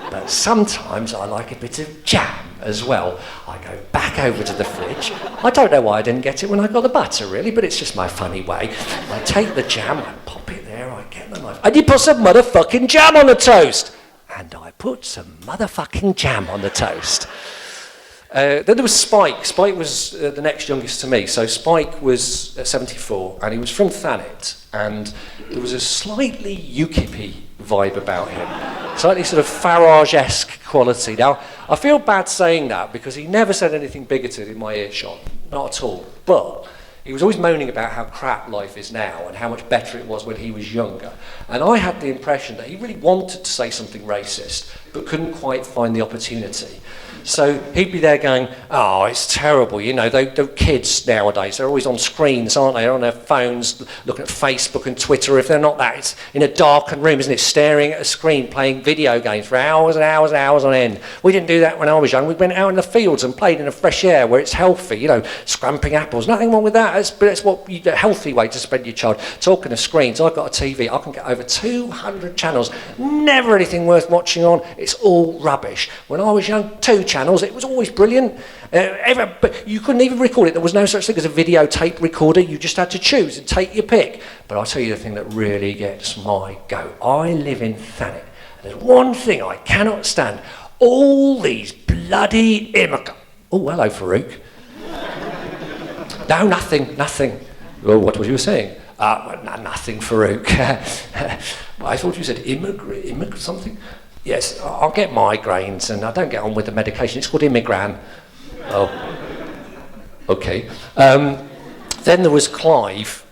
But sometimes I like a bit of jam as well. I go back over to the fridge. I don't know why I didn't get it when I got the butter, really, but it's just my funny way. I take the jam, I pop it there, I get the knife. And you put some motherfucking jam on the toast. And I put some motherfucking jam on the toast. Then there was Spike. Spike was the next youngest to me. So Spike was 74, and he was from Thanet, and there was a slightly UKIP-y vibe about him. Slightly sort of Farage-esque quality. Now, I feel bad saying that because he never said anything bigoted in my earshot. Not at all. But he was always moaning about how crap life is now and how much better it was when he was younger. And I had the impression that he really wanted to say something racist, but couldn't quite find the opportunity. So he'd be there going, "Oh, it's terrible, you know, the kids nowadays, they're always on screens, aren't they? They're on their phones, looking at Facebook and Twitter. If they're not that, it's in a darkened room, isn't it, staring at a screen, playing video games for hours and hours and hours on end. We didn't do that when I was young. We went out in the fields and played in the fresh air where it's healthy, you know, scramping apples. Nothing wrong with that. That's a healthy way to spend your child. Talking of screens, I've got a TV. I can get over 200 channels. Never anything worth watching on. It's all rubbish. When I was young, 2 channels. It was always brilliant. But you couldn't even record it. There was no such thing as a videotape recorder. You just had to choose and take your pick. But I'll tell you the thing that really gets my goat. I live in Thanet. There's one thing I cannot stand. All these bloody immigrants. Oh, hello, Farouk. No, nothing. Well, what was you saying? Nothing, Farouk. I thought you said immigrant something. yes, I'll get migraines and I don't get on with the medication. It's called Imigran. Oh, okay. Then there was Clive.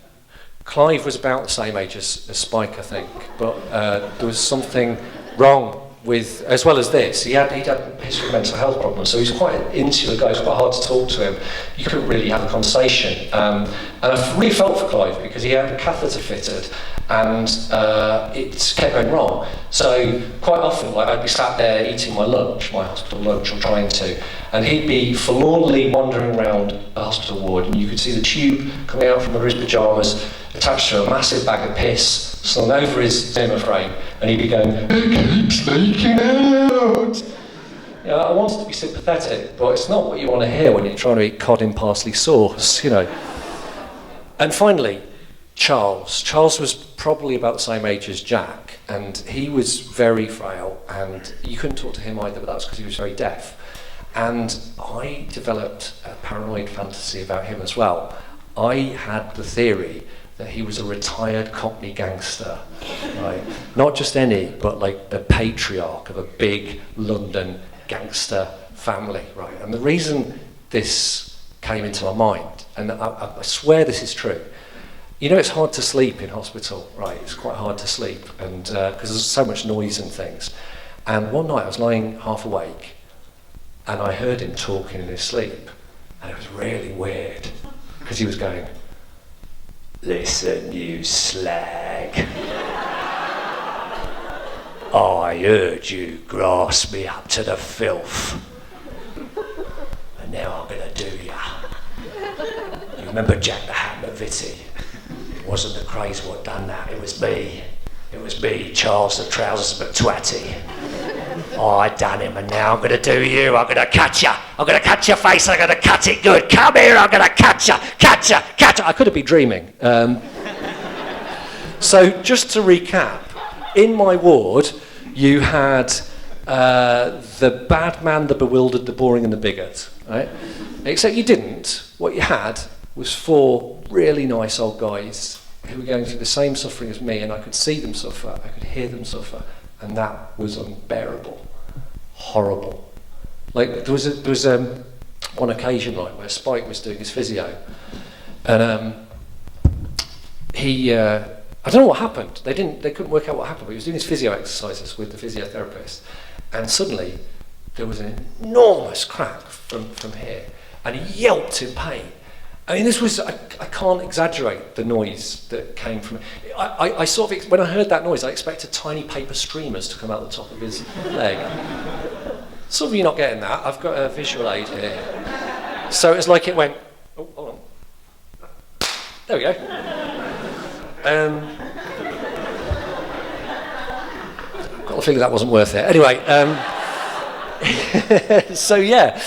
Clive was about the same age as Spike, I think, but there was something wrong with, as well as this, he'd had a history of mental health problems, so he was quite an insular guy. It was quite hard to talk to him. You couldn't really have a conversation. And I really felt for Clive because he had a catheter fitted and it kept going wrong. So quite often, like, I'd be sat there eating my lunch, my hospital lunch, or trying to, and he'd be forlornly wandering around a hospital ward, and you could see the tube coming out from under his pyjamas, attached to a massive bag of piss, slung over his Zimmer frame, and he'd be going, "It keeps leaking out." You know, I wanted to be sympathetic, but it's not what you want to hear when you're trying to eat cod in parsley sauce, you know. And finally, Charles. Charles was probably about the same age as Jack, and he was very frail, and you couldn't talk to him either, but that's because he was very deaf. And I developed a paranoid fantasy about him as well. I had the theory that he was a retired Cockney gangster, right? Not just any, but like the patriarch of a big London gangster family, right? And the reason this came into my mind, and I swear this is true, you know, it's hard to sleep in hospital, right? It's quite hard to sleep, and because there's so much noise and things. And one night I was lying half awake, and I heard him talking in his sleep, and it was really weird, because he was going, "Listen, you slag. I heard you grasp me up to the filth, and now I'm gonna do ya." You remember Jack the Hammer Vitty? It wasn't the craze what done that, it was me. It was me, Charles the Trousers McTwatty. I done him, and now I'm gonna do you. I'm gonna cut ya. I'm gonna cut your face. I'm gonna cut it good. Come here. I'm gonna cut ya. Cut ya. Cut ya. I could have been dreaming. So just to recap, in my ward, you had the bad man, the bewildered, the boring, and the bigot. Right? Except you didn't. What you had was 4 really nice old guys who were going through the same suffering as me, and I could see them suffer. I could hear them suffer. And that was unbearable, horrible. Like there was one occasion like where Spike was doing his physio, and I don't know what happened. They couldn't work out what happened. But he was doing his physio exercises with the physiotherapist, and suddenly there was an enormous crack from here, and he yelped in pain. I mean, this was, I can't exaggerate the noise that came from it. I sort of, when I heard that noise, I expected tiny paper streamers to come out the top of his leg. Some of you not getting that. I've got a visual aid here. So it's like it went, oh, hold on. There we go. Got the feeling that wasn't worth it. Anyway, so yeah.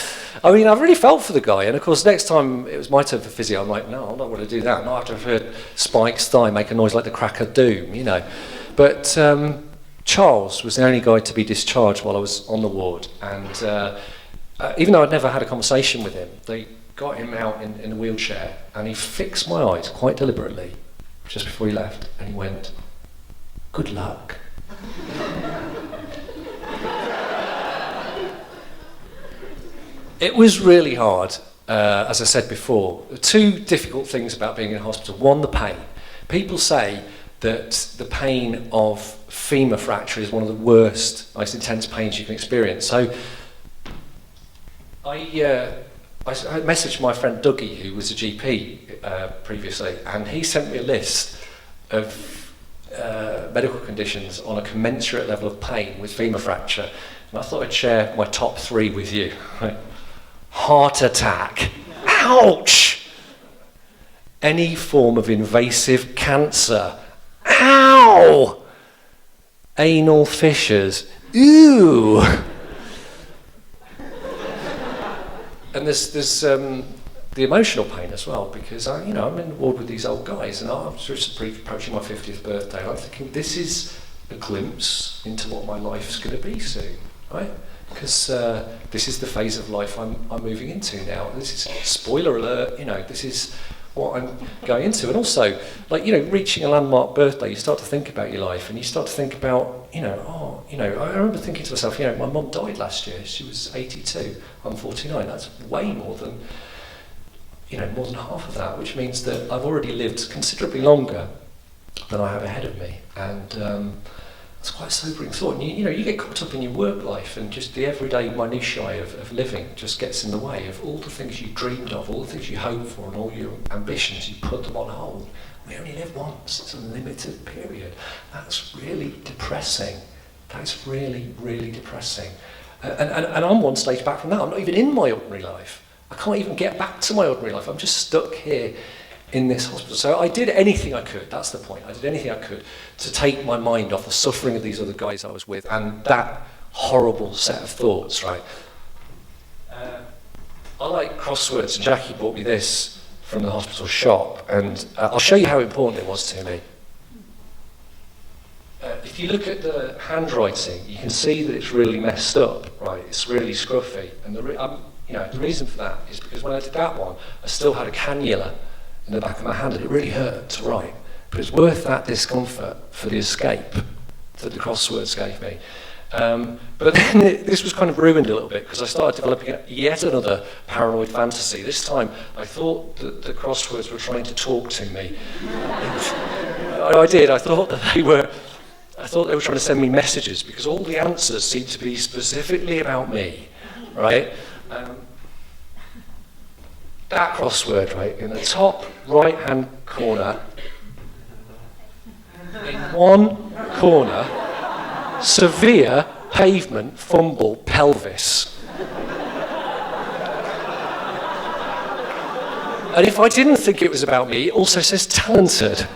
I mean, I really felt for the guy, and of course, next time it was my turn for physio, I'm like, no, I'm not going to do that. Not after I've heard Spike's thigh make a noise like the crack of doom, you know. But Charles was the only guy to be discharged while I was on the ward, and even though I'd never had a conversation with him, they got him out in a wheelchair, and he fixed my eyes quite deliberately just before he left, and he went, "Good luck." It was really hard, as I said before. 2 difficult things about being in hospital. 1, the pain. People say that the pain of femur fracture is one of the worst, most intense pains you can experience. So I messaged my friend Dougie, who was a GP previously, and he sent me a list of medical conditions on a commensurate level of pain with femur fracture. And I thought I'd share my top 3 with you. Heart attack. Ouch! Any form of invasive cancer. Ow! Anal fissures. Ew! And there's the emotional pain as well, because I'm in the ward with these old guys, and I'm just approaching my 50th birthday, and I'm thinking, this is a glimpse into what my life's going to be soon, right? Because this is the phase of life I'm moving into now. This is, spoiler alert, this is what I'm going into. And also, reaching a landmark birthday, you start to think about your life, and you start to think about, You know, I remember thinking to myself, you know, my mum died last year. She was 82. I'm 49. That's way more than, you know, more than half of that, which means that I've already lived considerably longer than I have ahead of me. And it's quite a sobering thought. And you know, you get caught up in your work life, and just the everyday minutiae of living just gets in the way of all the things you dreamed of, all the things you hoped for, and all your ambitions. You put them on hold. We only live once. It's a limited period. That's really depressing. That's really, really depressing. And I'm one stage back from that. I'm not even in my ordinary life. I can't even get back to my ordinary life. I'm just stuck here in this hospital. So I did anything I could, that's the point. I did anything I could to take my mind off the suffering of these other guys I was with and that horrible set of thoughts, right? I like crosswords, and Jackie bought me this from the hospital shop, and I'll show you how important it was to me. If you look at the handwriting, you can see that it's really messed up, right? It's really scruffy. And the reason for that is because when I did that one, I still had a cannula in the back of my hand, and it really hurt to write. But it's worth that discomfort for the escape that the crosswords gave me. But then this was kind of ruined a little bit because I started developing yet another paranoid fantasy. This time I thought that the crosswords were trying to talk to me. I did. I thought they were trying to send me messages because all the answers seemed to be specifically about me, right? That crossword, right, in the top right-hand corner, in one corner, severe pavement fumble pelvis. And if I didn't think it was about me, it also says talented.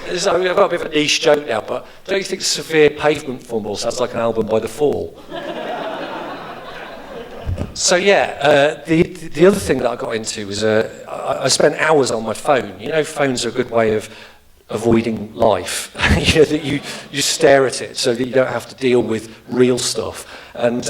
I've got a bit of a niche joke now, but don't you think severe pavement fumble sounds like an album by The Fall? So yeah, the other thing that I got into was I spent hours on my phone. You know, phones are a good way of avoiding life. You know, that you stare at it so that you don't have to deal with real stuff. And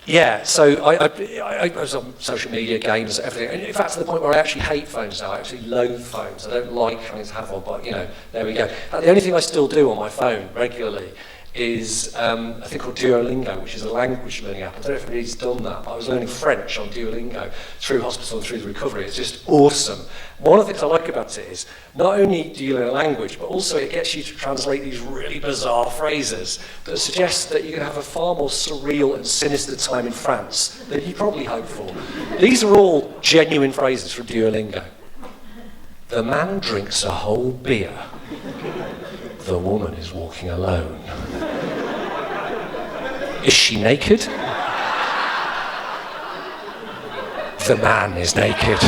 yeah, so I was on social media, games, everything. And in fact, to the point where I actually hate phones now. I actually loathe phones. I don't like having to have one, but you know, there we go. The only thing I still do on my phone regularly is a thing called Duolingo, which is a language learning app. I don't know if anybody's done that, but I was learning French on Duolingo through hospital and through the recovery. It's just awesome. One of the things I like about it is not only do you learn a language, but also it gets you to translate these really bizarre phrases that suggest that you can have a far more surreal and sinister time in France than you probably hoped for. These are all genuine phrases from Duolingo. The man drinks a whole beer. The woman is walking alone. Is she naked? The man is naked.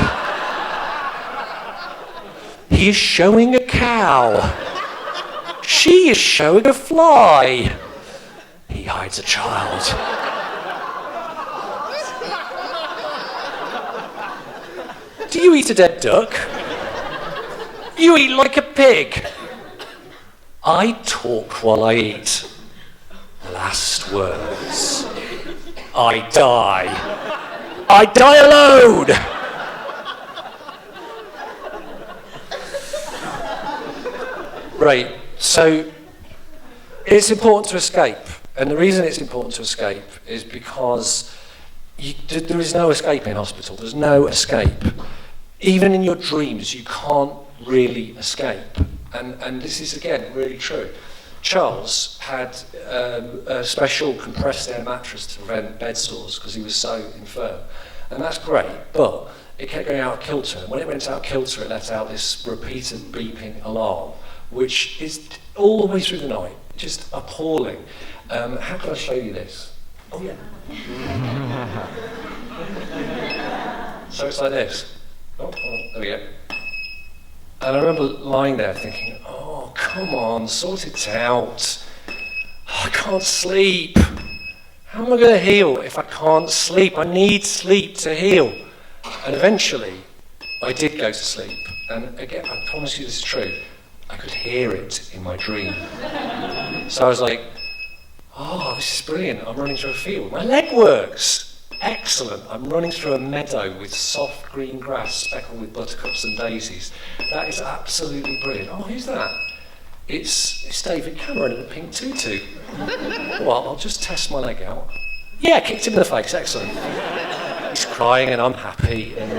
He is showing a cow. She is showing a fly. He hides a child. Do you eat a dead duck? You eat like a pig. I talk while I eat. Last words. I die. I die alone! Right, so it's important to escape. And the reason it's important to escape is because there is no escape in hospital. There's no escape. Even in your dreams, you can't really escape. And this is, again, really true. Charles had a special compressed air mattress to prevent bed sores because he was so infirm. And that's great, but it kept going out of kilter. And when it went out of kilter, it let out this repeated beeping alarm, which is all the way through the night, just appalling. How can I show you this? Oh, yeah. So it's like this. Oh, there we go. And I remember lying there thinking, oh, come on, sort it out. Oh, I can't sleep. How am I going to heal if I can't sleep? I need sleep to heal. And eventually, I did go to sleep. And again, I promise you this is true, I could hear it in my dream. So I was like, oh, this is brilliant. I'm running through a field. My leg works. excellent. I'm running through a meadow with soft green grass speckled with buttercups and daisies. That is absolutely brilliant. Oh, who's that? It's David Cameron in a pink tutu. Well, I'll just test my leg out. Yeah, kicked him in the face, excellent. He's crying and I'm happy. And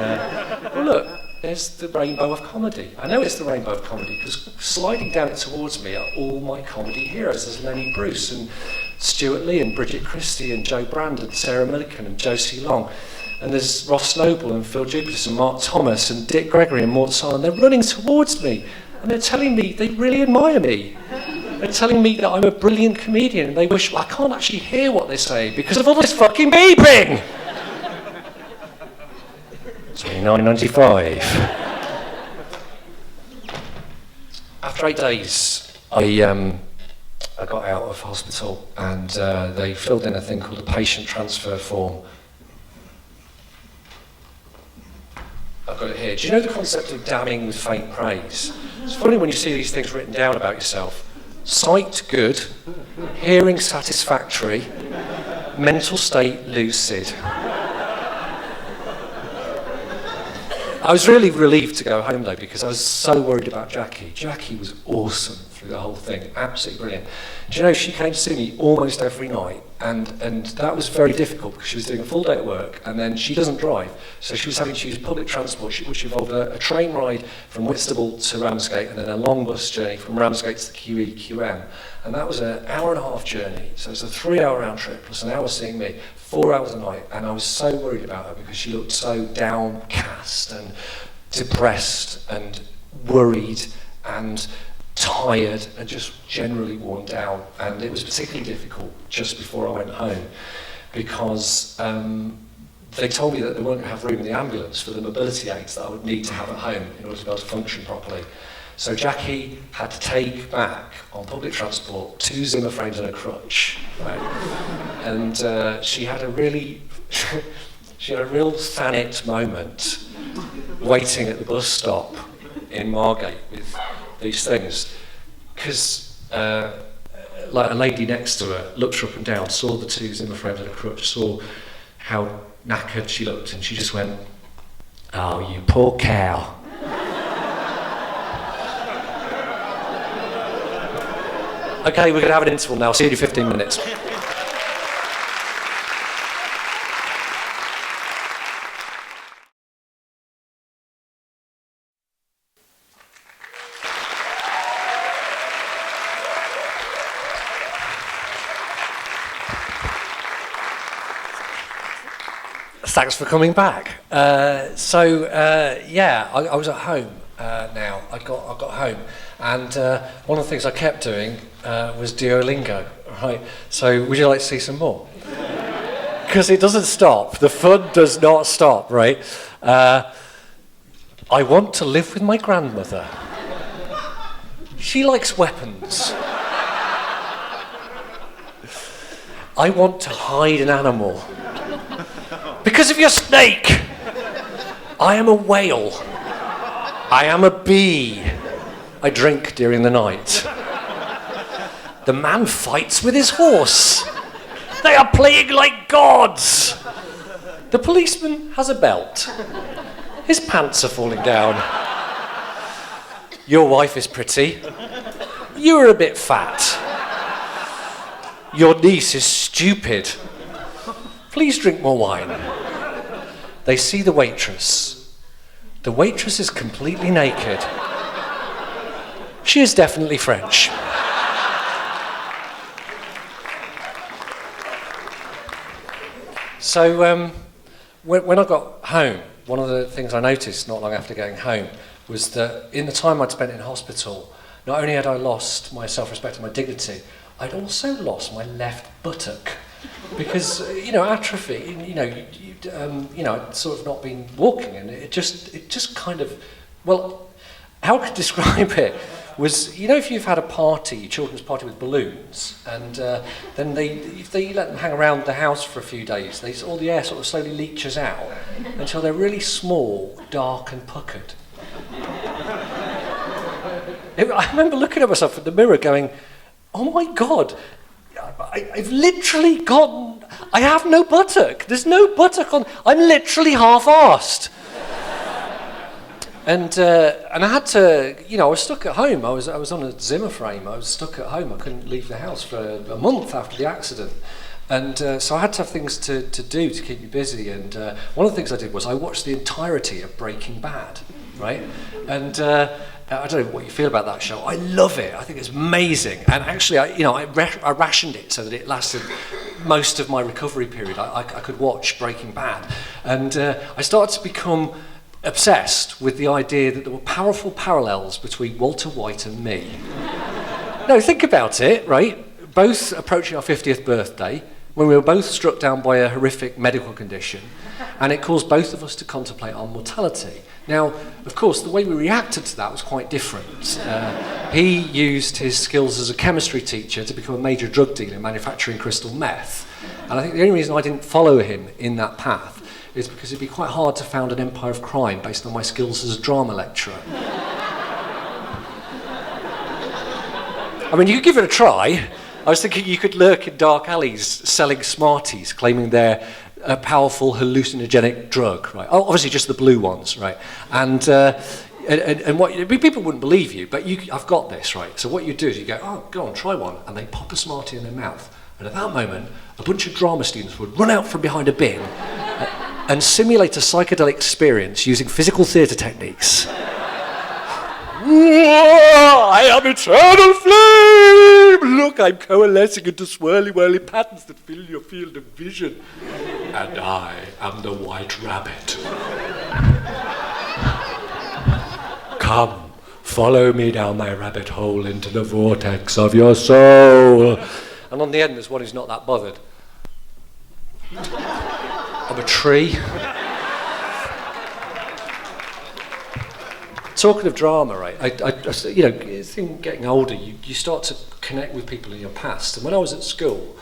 well, look, there's the rainbow of comedy. I know it's the rainbow of comedy because sliding down it towards me are all my comedy heroes. There's Lenny Bruce and Stuart Lee and Bridget Christie and Joe Brand and Sarah Millican and Josie Long. And there's Ross Noble and Phil Dupuis and Mark Thomas and Dick Gregory and Mort Sahl. And they're running towards me. And they're telling me they really admire me. They're telling me that I'm a brilliant comedian. And they wish I can't actually hear what they say because of all this fucking beeping. $29.95. After 8 days, I got out of hospital and they filled in a thing called a patient transfer form. I've got it here. Do you know the concept of damning with faint praise? It's funny when you see these things written down about yourself. Sight good, hearing satisfactory, mental state lucid. I was really relieved to go home though because I was so worried about Jackie. Jackie was awesome through the whole thing, absolutely brilliant. Do you know, she came to see me almost every night and that was very difficult because she was doing a full day at work and then she doesn't drive, so she was having to use public transport, which involved a train ride from Whitstable to Ramsgate and then a long bus journey from Ramsgate to the QE/QM, and that was an hour and a half journey, so it was a 3-hour round trip plus an hour seeing me, 4 hours a night, and I was so worried about her because she looked so downcast and depressed and worried and tired and just generally worn down, and it was particularly difficult just before I went home because they told me that they weren't going to have room in the ambulance for the mobility aids that I would need to have at home in order to be able to function properly. So Jackie had to take back on public transport 2 Zimmer frames and a crutch, right? And she had a real Thanet moment waiting at the bus stop in Margate with these things, because like a lady next to her looked her up and down, saw the 2 Zimmer frames and a crutch, saw how knackered she looked, and she just went, "Oh, you poor cow." Okay, we're going to have an interval now. See you in 15 minutes. Thanks for coming back. I was at home now. I got home, and one of the things I kept doing was Duolingo. Right. So, would you like to see some more? Because it doesn't stop. The fun does not stop. Right. I want to live with my grandmother. She likes weapons. I want to hide an animal. Because of your snake. I am a whale. I am a bee. I drink during the night. The man fights with his horse. They are playing like gods. The policeman has a belt. His pants are falling down. Your wife is pretty. You are a bit fat. Your niece is stupid. Please drink more wine. They see the waitress. The waitress is completely naked. She is definitely French. So when I got home, one of the things I noticed not long after getting home was that in the time I'd spent in hospital, not only had I lost my self-respect and my dignity, I'd also lost my left buttock. Because atrophy, I'd sort of not been walking, and it just kind of, well, how I could describe it was, if you've had a party, children's party with balloons, and then if they let them hang around the house for a few days, all the air sort of slowly leaches out until they're really small, dark, and puckered. I remember looking at myself in the mirror, going, "Oh my God." I've literally gotten, I have no buttock. There's no buttock on, I'm literally half-arsed. And I had to, I was stuck at home. I was on a Zimmer frame. I was stuck at home. I couldn't leave the house for a month after the accident. And so I had to have things to do to keep me busy. And one of the things I did was I watched the entirety of Breaking Bad, right? And I don't know what you feel about that show. I love it. I think it's amazing. And actually, I rationed it so that it lasted most of my recovery period. I could watch Breaking Bad. And I started to become obsessed with the idea that there were powerful parallels between Walter White and me. No, think about it, right? Both approaching our 50th birthday, when we were both struck down by a horrific medical condition, and it caused both of us to contemplate our mortality. Now, of course, the way we reacted to that was quite different. He used his skills as a chemistry teacher to become a major drug dealer manufacturing crystal meth. And I think the only reason I didn't follow him in that path is because it'd be quite hard to found an empire of crime based on my skills as a drama lecturer. I mean, you could give it a try. I was thinking you could lurk in dark alleys selling Smarties, claiming they're a powerful hallucinogenic drug, right? Oh, obviously just the blue ones, right? And what people wouldn't believe you, but I've got this, right? So what you do is you go, oh, go on, try one, and they pop a Smartie in their mouth. And at that moment, a bunch of drama students would run out from behind a bin and simulate a psychedelic experience using physical theatre techniques. I am eternal flame! Look, I'm coalescing into swirly, whirly patterns that fill your field of vision. And I am the White Rabbit. Come, follow me down my rabbit hole into the vortex of your soul. And on the end, there's one who's not that bothered. I'm a tree. Talking of drama, right? I think getting older, you start to connect with people in your past. And when I was at school,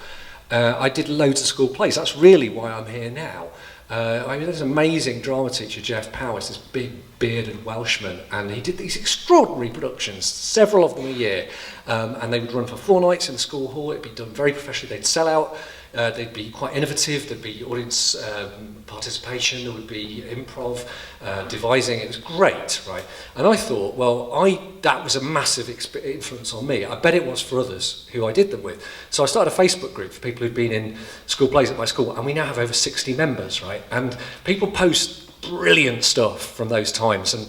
I did loads of school plays. That's really why I'm here now. There's this amazing drama teacher, Jeff Powis, this big bearded Welshman, and he did these extraordinary productions, several of them a year, and they would run for 4 nights in the school hall. It'd be done very professionally. They'd sell out. They'd be quite innovative. There'd be audience participation. There would be improv, devising. It was great, right? And I thought, that was a massive influence on me. I bet it was for others who I did them with. So I started a Facebook group for people who'd been in school plays at my school, and we now have over 60 members, right? And people post brilliant stuff from those times. And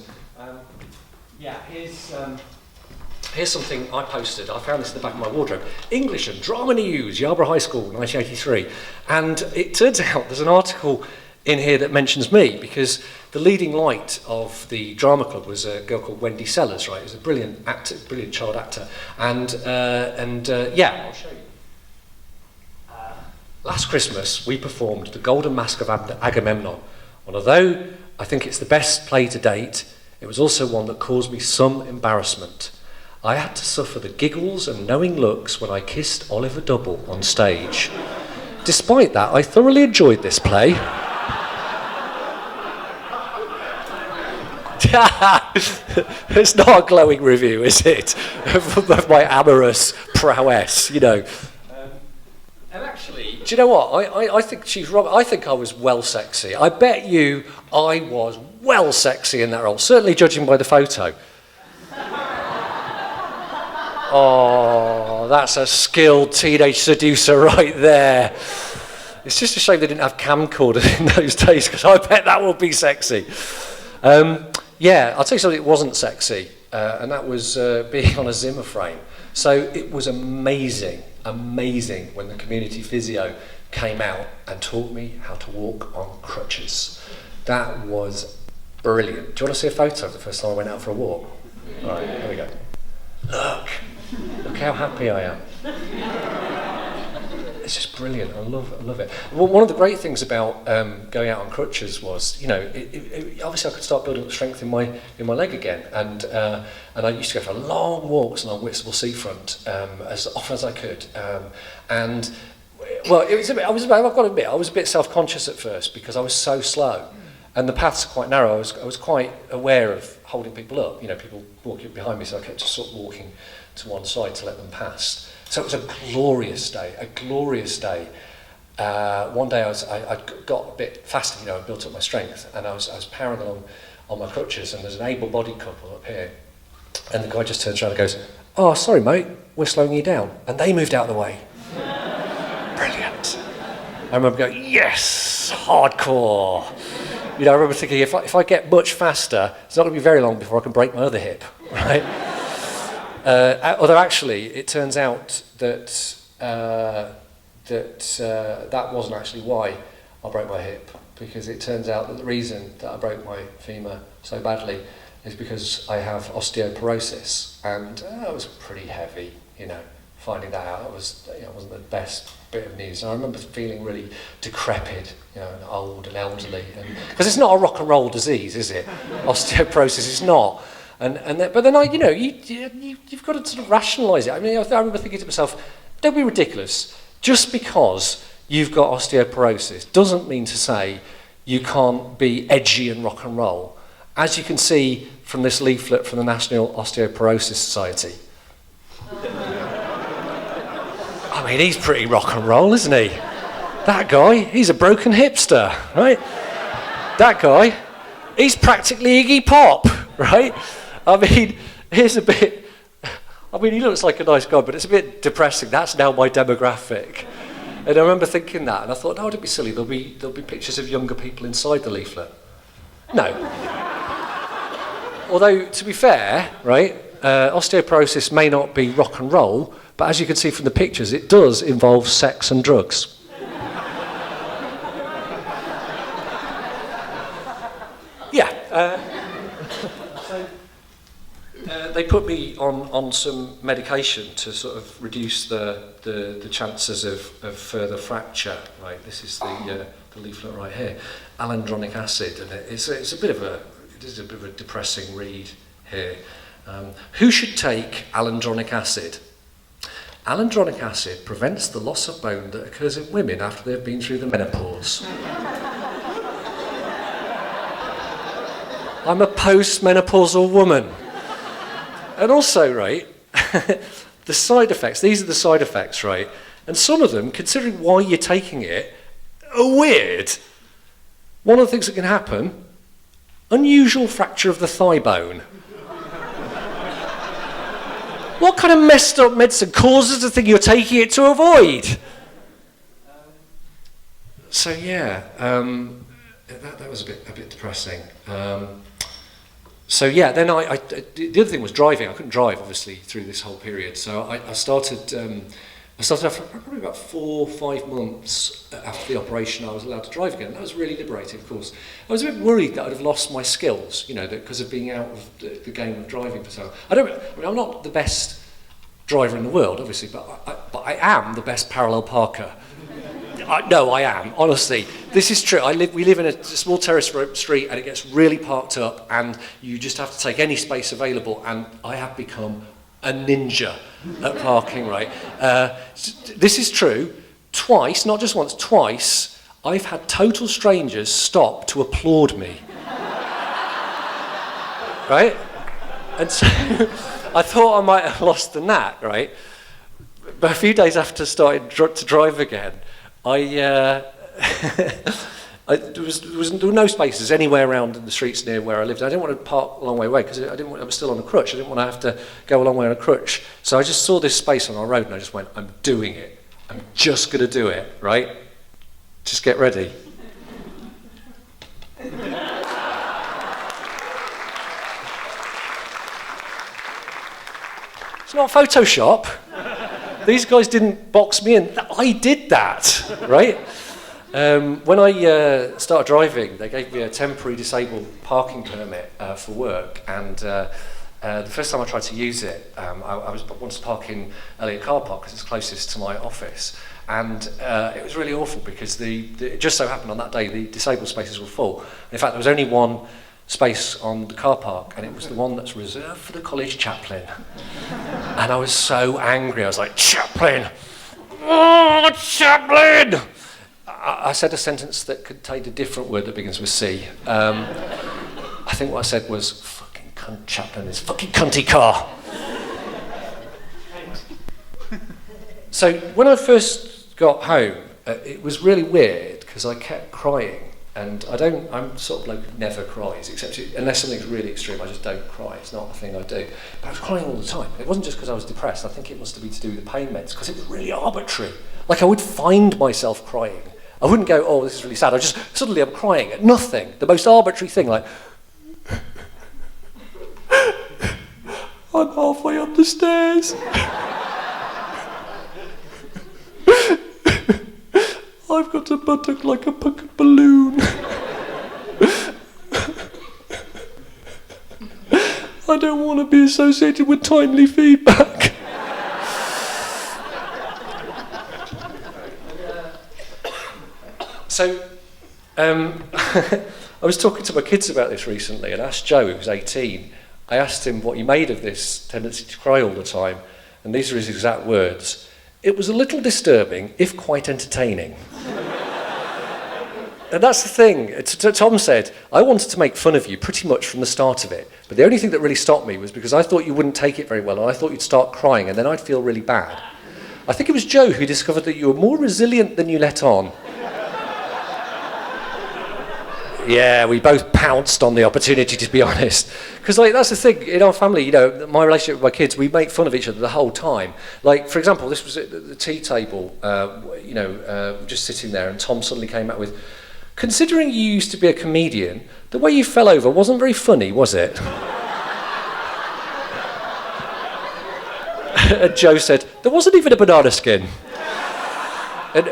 here's something I posted. I found this in the back of my wardrobe. English and Drama News, Yarborough High School, 1983. And it turns out there's an article in here that mentions me, because the leading light of the drama club was a girl called Wendy Sellers, right? Who's a brilliant actor, brilliant child actor. And I'll show you. Last Christmas, we performed The Golden Mask of Agamemnon. And although I think it's the best play to date, it was also one that caused me some embarrassment. I had to suffer the giggles and knowing looks when I kissed Oliver Double on stage. Despite that, I thoroughly enjoyed this play. It's not a glowing review, is it? Of my amorous prowess, And actually, do you know what? I think she's wrong. I think I was well sexy. I bet you I was well sexy in that role, certainly judging by the photo. Oh, that's a skilled teenage seducer right there. It's just a shame they didn't have camcorders in those days, because I bet that would be sexy. I'll tell you something that wasn't sexy, and that was being on a Zimmer frame. So it was amazing when the community physio came out and taught me how to walk on crutches. That was brilliant. Do you want to see a photo of the first time I went out for a walk? All right, here we go. Look how happy I am. It's just brilliant. I love it. Well, one of the great things about going out on crutches was, obviously I could start building up strength in my leg again, and I used to go for long walks along Whitstable seafront as often as I could, and well, it was a bit. I've got to admit, I was a bit self-conscious at first because I was so slow. and the paths are quite narrow. I was quite aware of holding people up, people walking behind me, so I kept just sort of walking to one side to let them pass. So it was a glorious day. One day I got a bit faster, I built up my strength, and I was powering along on my crutches, and there's an able-bodied couple up here, and the guy just turns around and goes, "Oh, sorry mate, we're slowing you down," and they moved out of the way. Brilliant. I remember going, yes, hardcore. I remember thinking, if I get much faster, it's not going to be very long before I can break my other hip, right? Although actually, it turns out that that wasn't actually why I broke my hip, because it turns out that the reason that I broke my femur so badly is because I have osteoporosis, and it was pretty heavy, finding that out. It wasn't the best bit of news. And I remember feeling really decrepit, and old and elderly, because it's not a rock and roll disease, is it? Osteoporosis is not. But then you've got to sort of rationalise it. I remember thinking to myself, don't be ridiculous. Just because you've got osteoporosis doesn't mean to say you can't be edgy and rock and roll. As you can see from this leaflet from the National Osteoporosis Society. He's pretty rock and roll, isn't he? That guy, he's a broken hipster, right? That guy, he's practically Iggy Pop, right? Here's a bit... he looks like a nice guy, but it's a bit depressing. That's now my demographic. And I remember thinking that, and I thought, no, don't be silly. There'll be pictures of younger people inside the leaflet. No. Although, to be fair, right, osteoporosis may not be rock and roll, but as you can see from the pictures, it does involve sex and drugs. They put me on some medication to sort of reduce the chances of further fracture. Right, this is the leaflet right here, alendronic acid, and it's a bit of a depressing read here. Who should take alendronic acid? Alendronic acid prevents the loss of bone that occurs in women after they've been through the menopause. I'm a post-menopausal woman. And also, right, the side effects, these are the side effects, right? And some of them, considering why you're taking it, are weird. One of the things that can happen, unusual fracture of the thigh bone. What kind of messed up medicine causes the thing you're taking it to avoid? So yeah, that was a bit depressing. So yeah, then the other thing was driving. I couldn't drive, obviously, through this whole period. So I started after probably about 4 or 5 months after the operation. I was allowed to drive again. That was really liberating, of course. I was a bit worried that I'd have lost my skills, because of being out of the game of driving for so long. I'm not the best driver in the world, obviously, but I am the best parallel parker. No, I am, honestly. This is true. We live in a small terrace street, and it gets really parked up, and you just have to take any space available, and I have become a ninja at parking, right? This is true. Twice, not just once, twice, I've had total strangers stop to applaud me. Right? And so I thought I might have lost the knack, right? But a few days after starting to drive again, there were no spaces anywhere around in the streets near where I lived. I didn't want to park a long way away because I was still on a crutch. I didn't want to have to go a long way on a crutch. So I just saw this space on our road and I just went, I'm doing it. I'm just going to do it, right? Just get ready. It's not Photoshop. These guys didn't box me in. I did that, right? When I started driving, they gave me a temporary disabled parking permit for work, and the first time I tried to use it, I wanted to park in Elliot car park because it's closest to my office, and it was really awful because it just so happened on that day the disabled spaces were full. In fact, there was only one space on the car park, and it was the one that's reserved for the college chaplain. And I was so angry. I was like, chaplain! Oh, chaplain! I said a sentence that contained a different word that begins with C. I think what I said was, fucking cunt Chaplin, his fucking cunty car. So when I first got home, it was really weird because I kept crying. And I'm sort of bloke who never cries, unless something's really extreme, I just don't cry. It's not a thing I do. But I was crying all the time. It wasn't just because I was depressed. I think it must have been to do with the pain meds, because it was really arbitrary. Like, I would find myself crying. I wouldn't go, oh, this is really sad. Suddenly I'm crying at nothing. The most arbitrary thing, like, I'm halfway up the stairs. I've got a buttock like a bucket balloon. I don't want to be associated with timely feedback. So, I was talking to my kids about this recently and asked Joe, who was 18, I asked him what he made of this tendency to cry all the time, and these are his exact words. It was a little disturbing, if quite entertaining. And that's the thing. Tom said, I wanted to make fun of you pretty much from the start of it, but the only thing that really stopped me was because I thought you wouldn't take it very well, and I thought you'd start crying, and then I'd feel really bad. I think it was Joe who discovered that you were more resilient than you let on. Yeah, we both pounced on the opportunity, to be honest. Because, like, that's the thing, in our family, you know, my relationship with my kids, we make fun of each other the whole time. Like, for example, this was at the tea table, just sitting there, and Tom suddenly came out with, considering you used to be a comedian, the way you fell over wasn't very funny, was it? And Joe said, there wasn't even a banana skin. And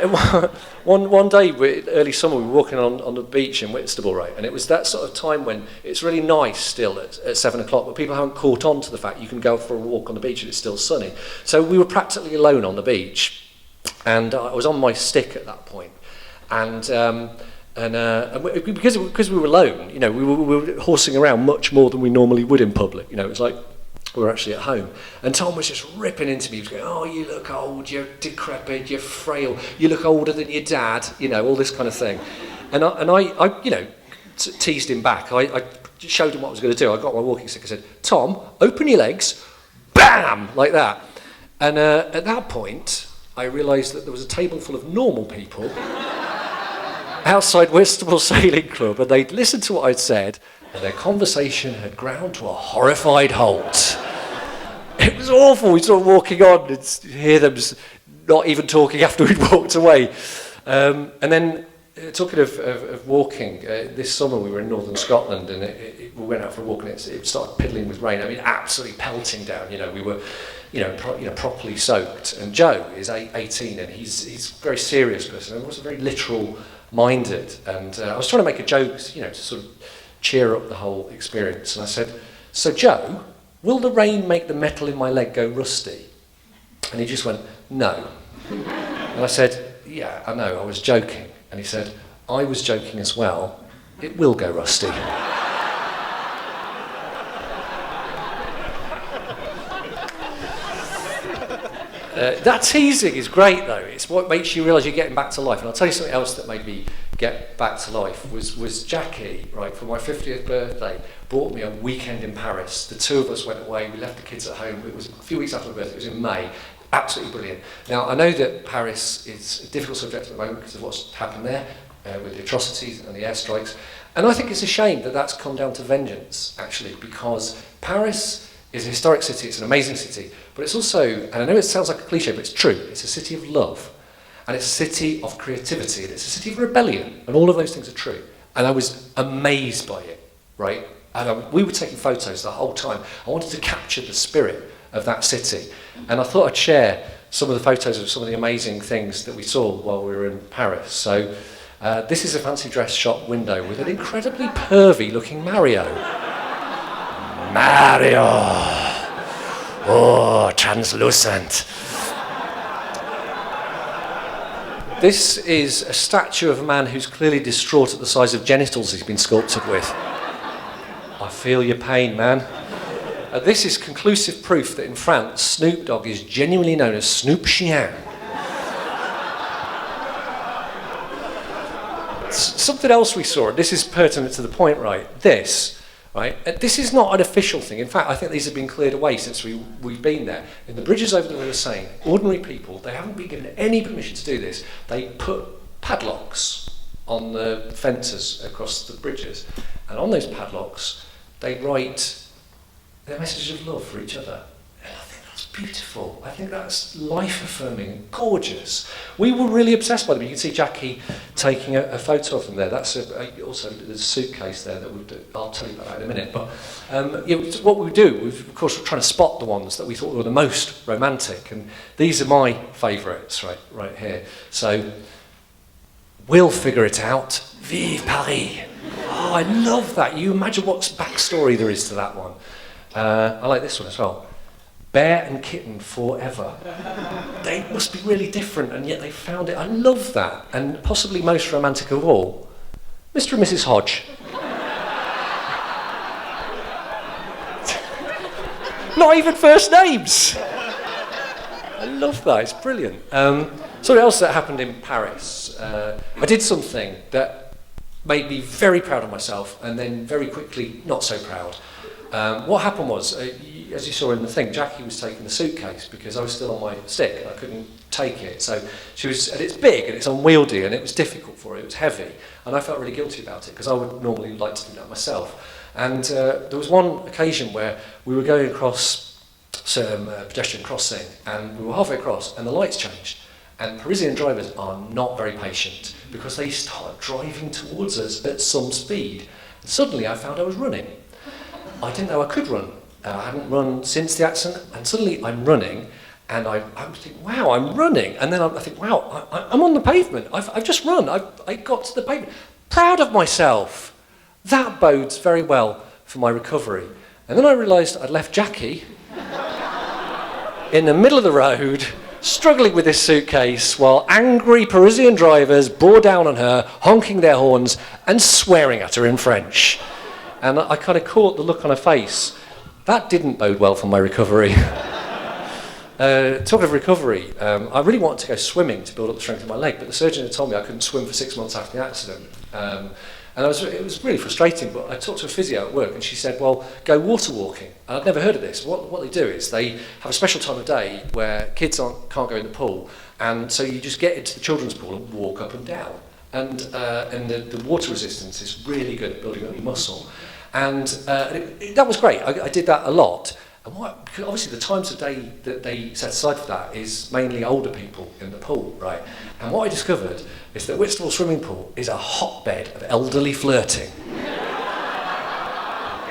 one day, early summer, we were walking on the beach in Whitstable, right? And it was that sort of time when it's really nice still at 7 o'clock, but people haven't caught on to the fact you can go for a walk on the beach and it's still sunny. So we were practically alone on the beach, and I was on my stick at that point. And because we were alone, you know, we were horsing around much more than we normally would in public. You know, it was like we were actually at home. And Tom was just ripping into me. He was going, oh, you look old, you're decrepit, you're frail, you look older than your dad, you know, all this kind of thing. And I you know, teased him back. I showed him what I was going to do. I got my walking stick and said, Tom, open your legs, bam, like that. And at that point, I realised that there was a table full of normal people outside Whitstable Sailing Club, and they'd listened to what I'd said, and their conversation had ground to a horrified halt. It was awful. We started walking on and hear them not even talking after we'd walked away. And then, talking of walking, this summer we were in northern Scotland, and we went out for a walk, and it started piddling with rain. I mean, absolutely pelting down. You know, we were, properly soaked. And Joe is 18, and he's a very serious person, and was very literal-minded. And I was trying to make a joke, you know, to sort of cheer up the whole experience. And I said, so Joe, will the rain make the metal in my leg go rusty? And he just went, no. And I said, yeah, I know, I was joking. And he said, I was joking as well. It will go rusty. That teasing is great, though. It's what makes you realise you're getting back to life. And I'll tell you something else that made me get back to life was Jackie, right, for my 50th birthday, brought me a weekend in Paris. The two of us went away. We left the kids at home. It was a few weeks after my birthday. It was in May. Absolutely brilliant. Now, I know that Paris is a difficult subject at the moment because of what's happened there with the atrocities and the airstrikes. And I think it's a shame that that's come down to vengeance, actually, because Paris is a historic city. It's an amazing city. But it's also, and I know it sounds like a cliche, but it's true, it's a city of love. And it's a city of creativity. And it's a city of rebellion. And all of those things are true. And I was amazed by it, right? And we were taking photos the whole time. I wanted to capture the spirit of that city. And I thought I'd share some of the photos of some of the amazing things that we saw while we were in Paris. So this is a fancy dress shop window with an incredibly pervy looking Mario. Mario! Oh, translucent. This is a statue of a man who's clearly distraught at the size of genitals he's been sculpted with. I feel your pain, man. This is conclusive proof that in France, Snoop Dogg is genuinely known as Snoop Chien. something else we saw, and this is pertinent to the point, right? This, right? This is not an official thing. In fact, I think these have been cleared away since we've been there. In the bridges over the River Seine, ordinary people, they haven't been given any permission to do this. They put padlocks on the fences across the bridges, and on those padlocks, they write their messages of love for each other. And I think that's beautiful. I think that's life-affirming and gorgeous. We were really obsessed by them. You can see Jackie taking a photo of them there. That's also there's a suitcase there that I'll tell you about that in a minute. But what we do, of course, we're trying to spot the ones that we thought were the most romantic, and these are my favourites right here. So we'll figure it out. Vive Paris! Oh, I love that. You imagine what backstory there is to that one. I like this one as well. Bear and kitten forever. They must be really different, and yet they found it. I love that. And possibly most romantic of all, Mr. and Mrs. Hodge. Not even first names. I love that. It's brilliant. Something else that happened in Paris. I did something that made me very proud of myself, and then very quickly not so proud. What happened was, as you saw in the thing, Jackie was taking the suitcase because I was still on my stick and I couldn't take it. So she was, and it's big and it's unwieldy and it was difficult for her, it was heavy. And I felt really guilty about it because I would normally like to do that myself. And there was one occasion where we were going across some pedestrian crossing and we were halfway across and the lights changed. And Parisian drivers are not very patient because they start driving towards us at some speed. And suddenly I found I was running. I didn't know I could run. I hadn't run since the accident, and suddenly I'm running, and I think, wow, I'm running. And then I think, wow, I'm on the pavement. I've just run. I got to the pavement. Proud of myself. That bodes very well for my recovery. And then I realised I'd left Jackie in the middle of the road, struggling with this suitcase, while angry Parisian drivers bore down on her, honking their horns and swearing at her in French. And I kind of caught the look on her face. That didn't bode well for my recovery. Talking of recovery, I really wanted to go swimming to build up the strength of my leg, but the surgeon had told me I couldn't swim for 6 months after the accident. And it was really frustrating, but I talked to a physio at work and she said, well, go water walking. And I'd never heard of this. What they do is they have a special time of day where kids can't go in the pool, and so you just get into the children's pool and walk up and down. And the water resistance is really good at building up your muscle. And that was great. I did that a lot. And obviously the times of day that they set aside for that is mainly older people in the pool, right? And what I discovered is that Whitstable swimming pool is a hotbed of elderly flirting.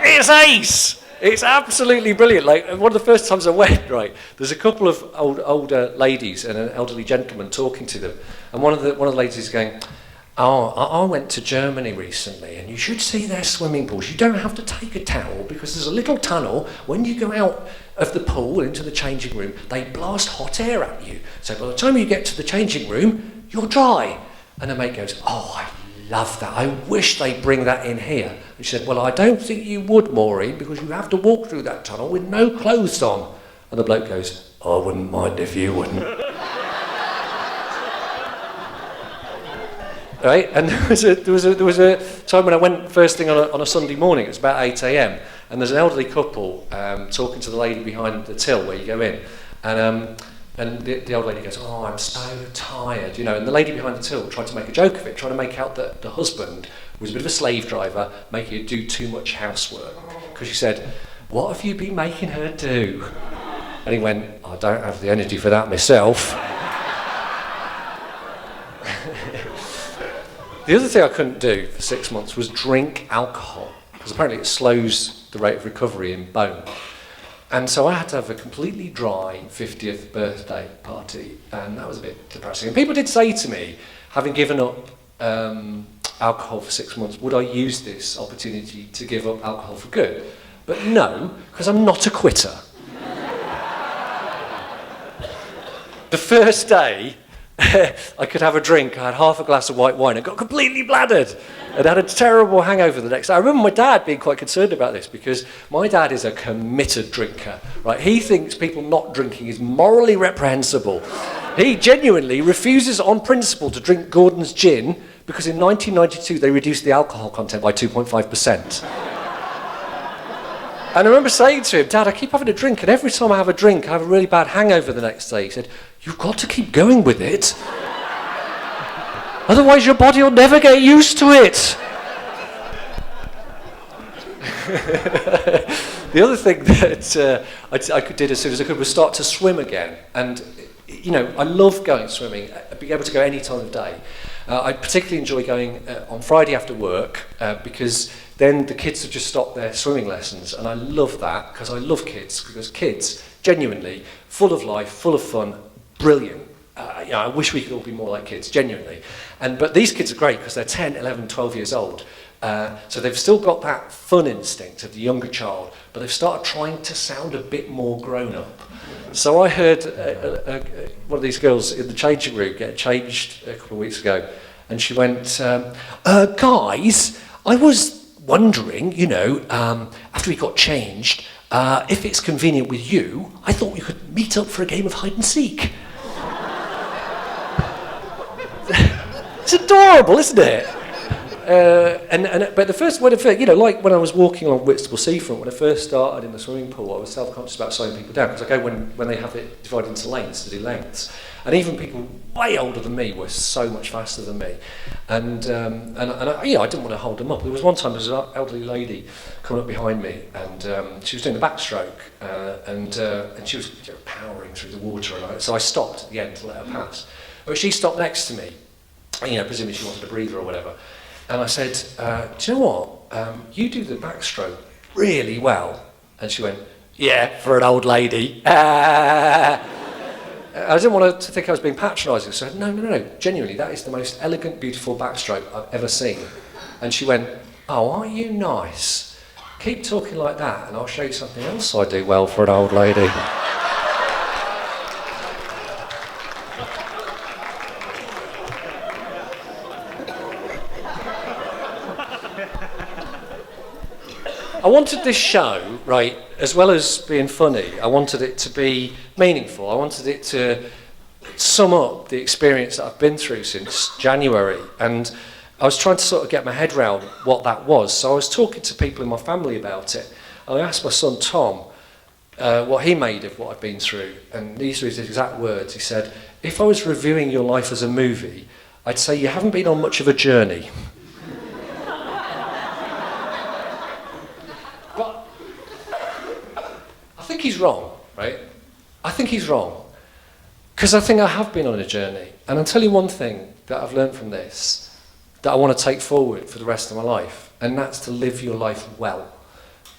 It's ace! It's absolutely brilliant. Like, one of the first times I went, right, there's a couple of older ladies and an elderly gentleman talking to them. And one of the ladies is going, oh, I went to Germany recently and you should see their swimming pools. You don't have to take a towel because there's a little tunnel. When you go out of the pool into the changing room, they blast hot air at you. So by the time you get to the changing room, you're dry. And her mate goes, oh, I love that. I wish they'd bring that in here. And she said, well, I don't think you would, Maureen, because you have to walk through that tunnel with no clothes on. And the bloke goes, I wouldn't mind if you wouldn't. Right, and there was a time when I went first thing on a Sunday morning. It was about 8 a.m. and there's an elderly couple talking to the lady behind the till where you go in, and the old lady goes, "Oh, I'm so tired," you know. And the lady behind the till tried to make a joke of it, trying to make out that the husband was a bit of a slave driver, making her do too much housework. Because she said, "What have you been making her do?" And he went, "I don't have the energy for that myself." The other thing I couldn't do for 6 months was drink alcohol, because apparently it slows the rate of recovery in bone. And so I had to have a completely dry 50th birthday party, and that was a bit depressing. And people did say to me, having given up alcohol for 6 months, would I use this opportunity to give up alcohol for good? But no, because I'm not a quitter. The first day, I could have a drink. I had half a glass of white wine and got completely bladdered and had a terrible hangover the next day. I remember my dad being quite concerned about this because my dad is a committed drinker, right? He thinks people not drinking is morally reprehensible. He genuinely refuses on principle to drink Gordon's gin because in 1992 they reduced the alcohol content by 2.5%. And I remember saying to him, Dad, I keep having a drink, and every time I have a drink, I have a really bad hangover the next day. He said, you've got to keep going with it. Otherwise your body will never get used to it. The other thing that I did as soon as I could was start to swim again. And, you know, I love going swimming. Being able to go any time of day. I particularly enjoy going on Friday after work because then the kids have just stopped their swimming lessons, and I love that because I love kids, because kids, genuinely, full of life, full of fun, brilliant. You know, I wish we could all be more like kids, genuinely. But these kids are great because they're 10, 11, 12 years old. So they've still got that fun instinct of the younger child, but they've started trying to sound a bit more grown up. So I heard one of these girls in the changing room get changed a couple of weeks ago, and she went, guys, I was wondering, you know, after we got changed, if it's convenient with you, I thought we could meet up for a game of hide and seek. It's adorable, isn't it? But the first, you know, like when I was walking along Whitstable Seafront, when I first started in the swimming pool, I was self-conscious about slowing people down, because I go when they have it divided into lanes to do lengths, and even people way older than me were so much faster than me, and I, you know, I didn't want to hold them up. There was one time there was an elderly lady coming up behind me, and she was doing the backstroke, and she was, you know, powering through the water, and so I stopped at the end to let her pass. But she stopped next to me, you know, presumably she wanted a breather or whatever. And I said, do you know what? You do the backstroke really well. And she went, yeah, for an old lady. I didn't want her to think I was being patronising. So I said, no, genuinely, that is the most elegant, beautiful backstroke I've ever seen. And she went, oh, aren't you nice? Keep talking like that and I'll show you something else I do well for an old lady. I wanted this show, right, as well as being funny, I wanted it to be meaningful. I wanted it to sum up the experience that I've been through since January. And I was trying to sort of get my head around what that was. So I was talking to people in my family about it. And I asked my son Tom what he made of what I've been through. And these were his exact words. He said, if I was reviewing your life as a movie, I'd say you haven't been on much of a journey. I think he's wrong, right? I think he's wrong. Because I think I have been on a journey. And I'll tell you one thing that I've learned from this, that I want to take forward for the rest of my life, and that's to live your life well.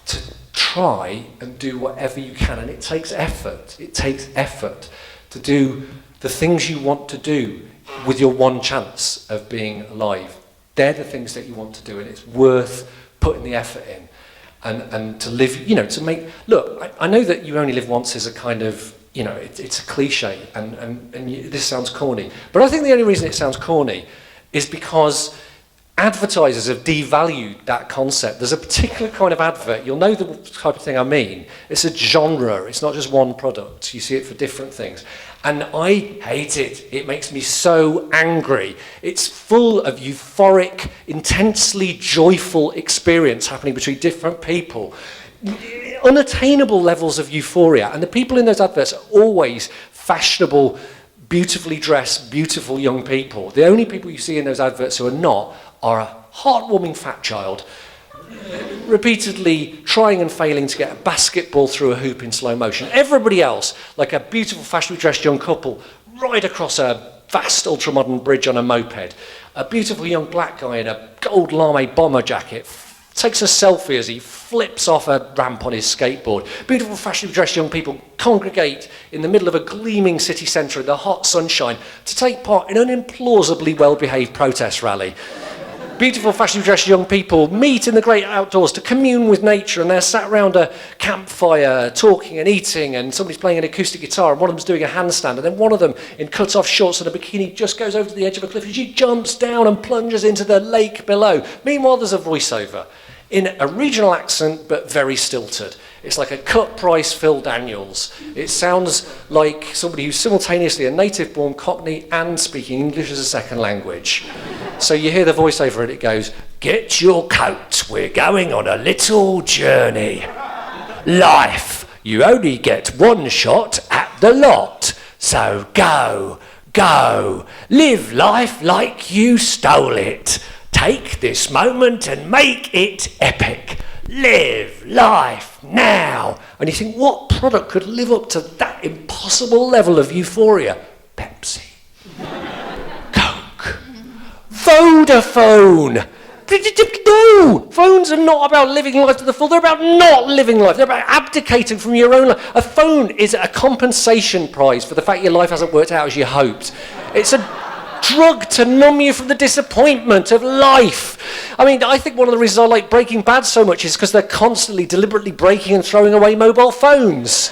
To try and do whatever you can. And it takes effort. It takes effort to do the things you want to do with your one chance of being alive. They're the things that you want to do, and it's worth putting the effort in. And to live, you know, to make, look, I know that you only live once is a kind of, you know, it's a cliche, and this sounds corny. But I think the only reason it sounds corny is because advertisers have devalued that concept. There's a particular kind of advert, you'll know the type of thing I mean. It's a genre, it's not just one product. You see it for different things. And I hate it. It makes me so angry. It's full of euphoric, intensely joyful experience happening between different people. Unattainable levels of euphoria. And the people in those adverts are always fashionable, beautifully dressed, beautiful young people. The only people you see in those adverts who are not are a heartwarming fat child, repeatedly trying and failing to get a basketball through a hoop in slow motion. Everybody else, like a beautiful, fashionably dressed young couple, ride across a vast, ultra-modern bridge on a moped. A beautiful young black guy in a gold lame bomber jacket takes a selfie as he flips off a ramp on his skateboard. Beautiful, fashionably dressed young people congregate in the middle of a gleaming city centre in the hot sunshine to take part in an implausibly well-behaved protest rally. Beautiful, fashionably dressed young people meet in the great outdoors to commune with nature, and they're sat around a campfire talking and eating, and somebody's playing an acoustic guitar, and one of them's doing a handstand, and then one of them in cut-off shorts and a bikini just goes over to the edge of a cliff and she jumps down and plunges into the lake below. Meanwhile, there's a voiceover in a regional accent but very stilted. It's like a cut-price Phil Daniels. It sounds like somebody who's simultaneously a native-born Cockney and speaking English as a second language. So you hear the voiceover and it goes, "Get your coat, we're going on a little journey. Life, you only get one shot at the lot. So go, go, live life like you stole it. Take this moment and make it epic. Live life now." And you think, what product could live up to that impossible level of euphoria? Pepsi. Coke. Vodafone. No! Phones are not about living life to the full. They're about not living life. They're about abdicating from your own life. A phone is a compensation prize for the fact your life hasn't worked out as you hoped. It's a drug to numb you from the disappointment of life. I mean, I think one of the reasons I like Breaking Bad so much is because they're constantly, deliberately breaking and throwing away mobile phones.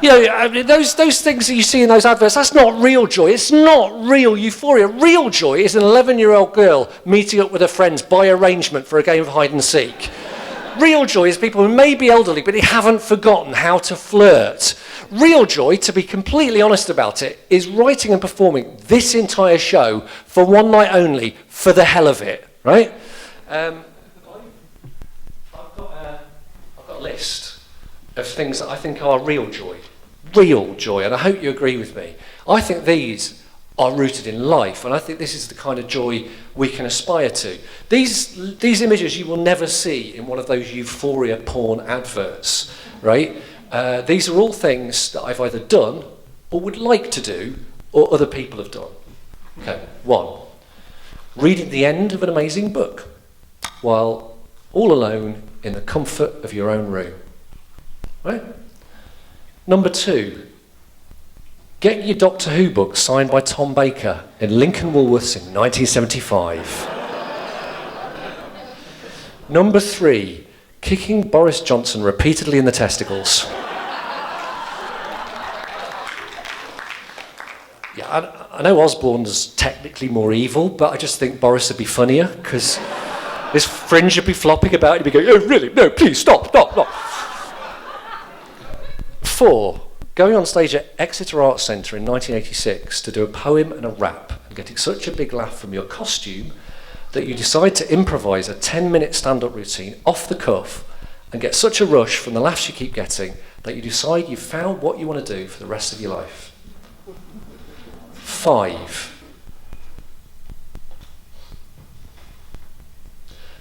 You know, I mean, those things that you see in those adverts, that's not real joy. It's not real euphoria. Real joy is an 11-year-old girl meeting up with her friends by arrangement for a game of hide and seek. Real joy is people who may be elderly, but they haven't forgotten how to flirt. Real joy, to be completely honest about it, is writing and performing this entire show for one night only, for the hell of it, right? I've got a list of things that I think are real joy, and I hope you agree with me. I think these are rooted in life, and I think this is the kind of joy we can aspire to. These images you will never see in one of those euphoria porn adverts, right? These are all things that I've either done or would like to do or other people have done. Okay, 1, reading the end of an amazing book while all alone in the comfort of your own room. Right? Number 2, get your Doctor Who book signed by Tom Baker in Lincoln Woolworths in 1975. Number 3, kicking Boris Johnson repeatedly in the testicles. Yeah, I know Osborne's technically more evil, but I just think Boris would be funnier, because this fringe would be flopping about and he'd be going, "Oh, really? No, please, stop. 4, going on stage at Exeter Arts Centre in 1986 to do a poem and a rap and getting such a big laugh from your costume that you decide to improvise a 10-minute stand-up routine off the cuff and get such a rush from the laughs you keep getting that you decide you've found what you want to do for the rest of your life. 5,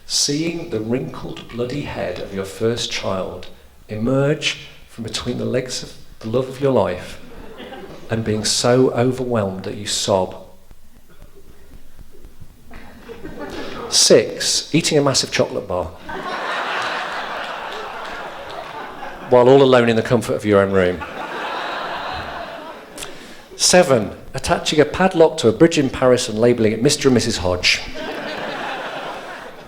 seeing the wrinkled bloody head of your first child emerge from between the legs of the love of your life and being so overwhelmed that you sob. 6, eating a massive chocolate bar while all alone in the comfort of your own room. 7, attaching a padlock to a bridge in Paris and labelling it Mr. and Mrs. Hodge.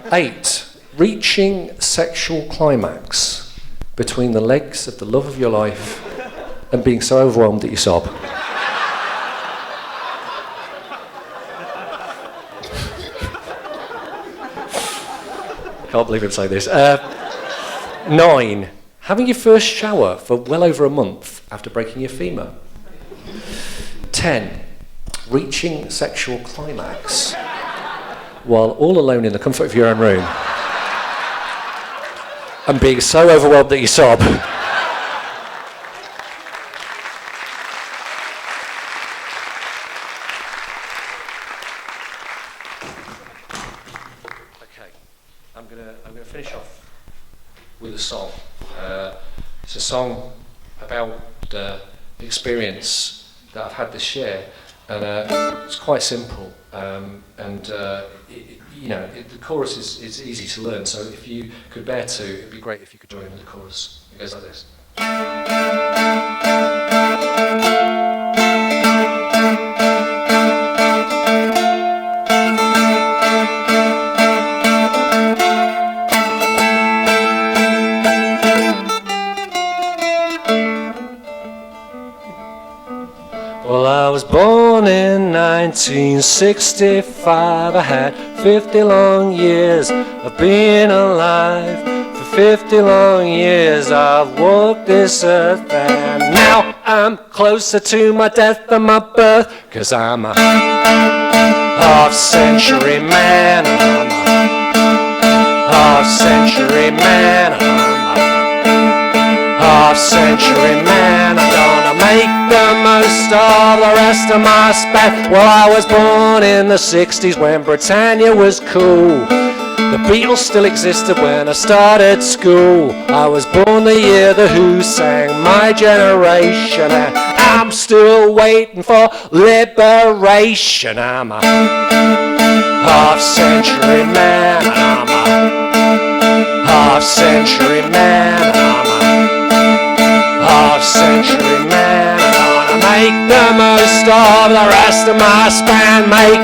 8, reaching sexual climax between the legs of the love of your life and being so overwhelmed that you sob. Can't believe I'm saying this. 9, having your first shower for well over a month after breaking your femur. 10, reaching sexual climax while all alone in the comfort of your own room and being so overwhelmed that you sob. Okay, I'm gonna finish off with a song. It's a song about the experience that I've had this year, and it's quite simple. The chorus is easy to learn, so if you could bear to, it'd be great if you could join in the chorus. It goes like this. Well, I was born in 1965. I had 50 long years of being alive. For 50 long years I've walked this earth, and now am closer to my death than my birth, 'cause I'm a half-century man. I'm a half-century man. I'm a half-century man. I'm gonna make the most of the rest of my span. Well, I was born in the 60s when Britannia was cool. The Beatles still existed when I started school. I was born the year the Who sang My Generation, and I'm still waiting for liberation. I'm a half-century man. I'm a half-century man. I'm a half-century man. I'm gonna make the most of the rest of my span. Make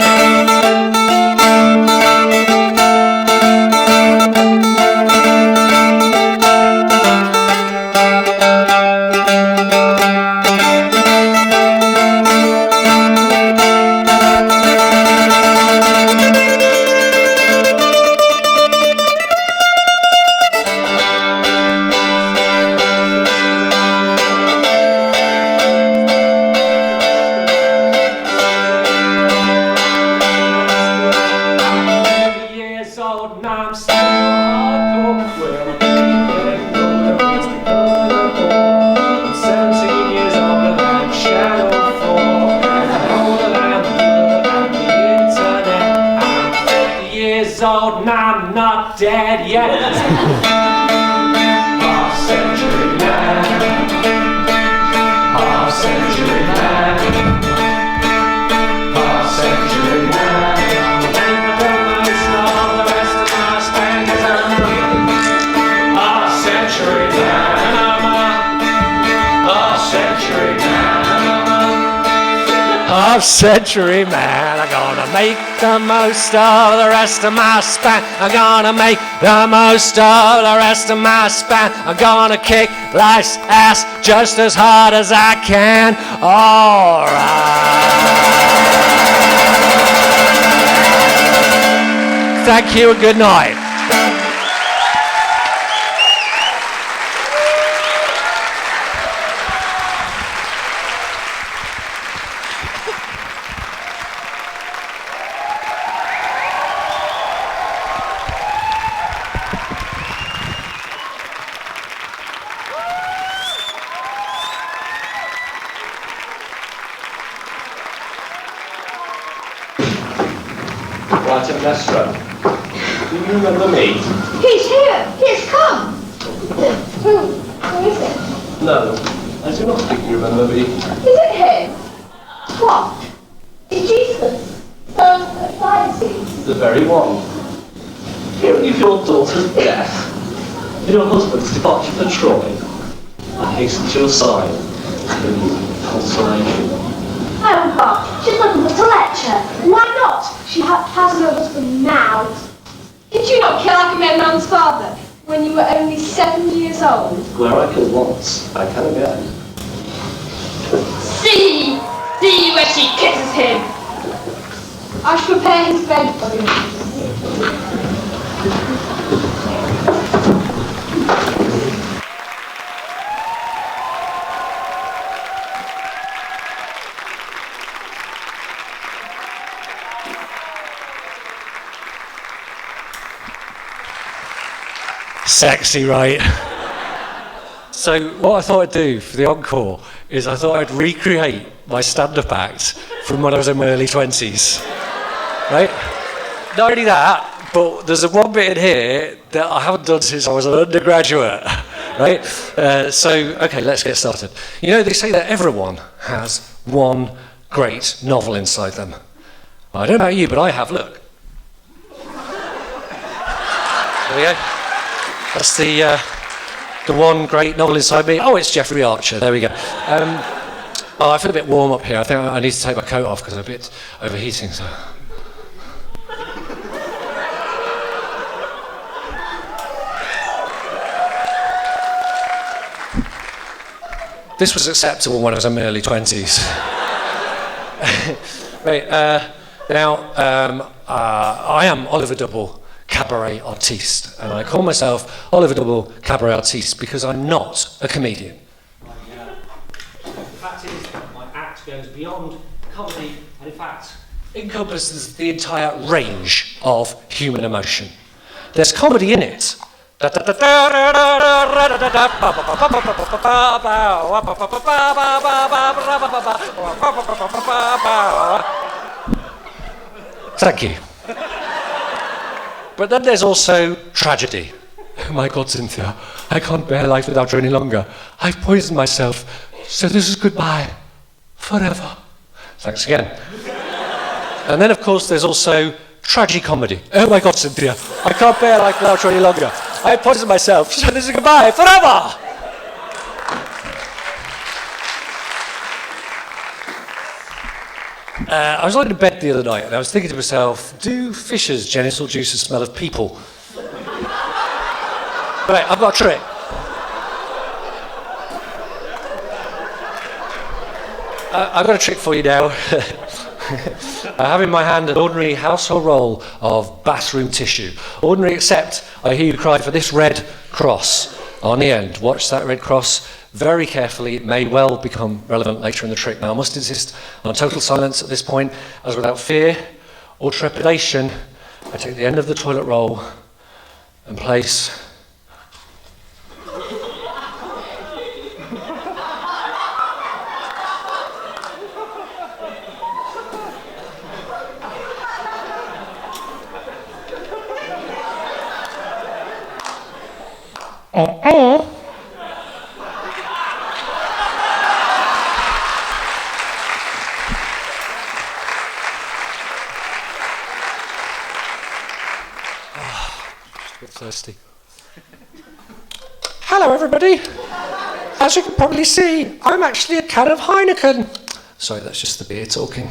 dead yet. Half-century man. Half-century man. Half-century man. Make the most of the rest of my span, 'cause I'm a half-century man. I'm a half-century man. Half-century man. I'm gonna make the most of the rest of my span. I'm gonna make the most of the rest of my span. I'm gonna kick life's ass just as hard as I can. All right. Thank you and good night. Nestra, do you remember me? He's here. He's come. Who is it? No, I do not think you remember me. Is it him? What? It's Jesus. Son of Pharisees. The very one. Hearing of your daughter's death, and your husband's departure for Troy, I hasten to your side to bring you consolation. Oh God, she's looking for to lecture. Why not? She has no husband now. Did you not kill Agamemnon's father when you were only 7 years old? Where I killed once, I can again. See where she kisses him. I shall prepare his bed for you. Sexy, right? So what I thought I'd do for the encore is I thought I'd recreate my stand-up act from when I was in my early 20s, right? Not only that, but there's a one bit in here that I haven't done since I was an undergraduate, right? Okay, let's get started. You know, they say that everyone has one great novel inside them. I don't know about you, but I have, look. There we go. That's the one great novel inside me. Oh, it's Jeffrey Archer. There we go. I feel a bit warm up here. I think I need to take my coat off because I'm a bit overheating. So. This was acceptable when I was in my early 20s. Right, I am Oliver Double, cabaret artiste, and I call myself Oliver Double cabaret artiste because I'm not a comedian. goes beyond comedy and, in fact, encompasses the entire range of human emotion. There's comedy in it. Thank you. But then there's also tragedy. Oh my God, Cynthia, I can't bear life without you any longer. I've poisoned myself, so this is goodbye. Forever. Thanks again. And then, of course, there's also tragicomedy. Oh my God, Cynthia, I can't bear life without you any longer. I've poisoned myself, so this is goodbye. Forever! I was lying in bed the other night and I was thinking to myself, do fish's genital juices smell of people? Right, I've got a trick. I've got a trick for you now. I have in my hand an ordinary household roll of bathroom tissue. Ordinary, except I hear you cry for this red cross on the end. Watch that red cross very carefully. It may well become relevant later in the trick. Now, I must insist on total silence at this point, as without fear or trepidation, I take the end of the toilet roll and place thirsty. Hello, everybody. As you can probably see, I'm actually a can of Heineken. Sorry, that's just the beer talking.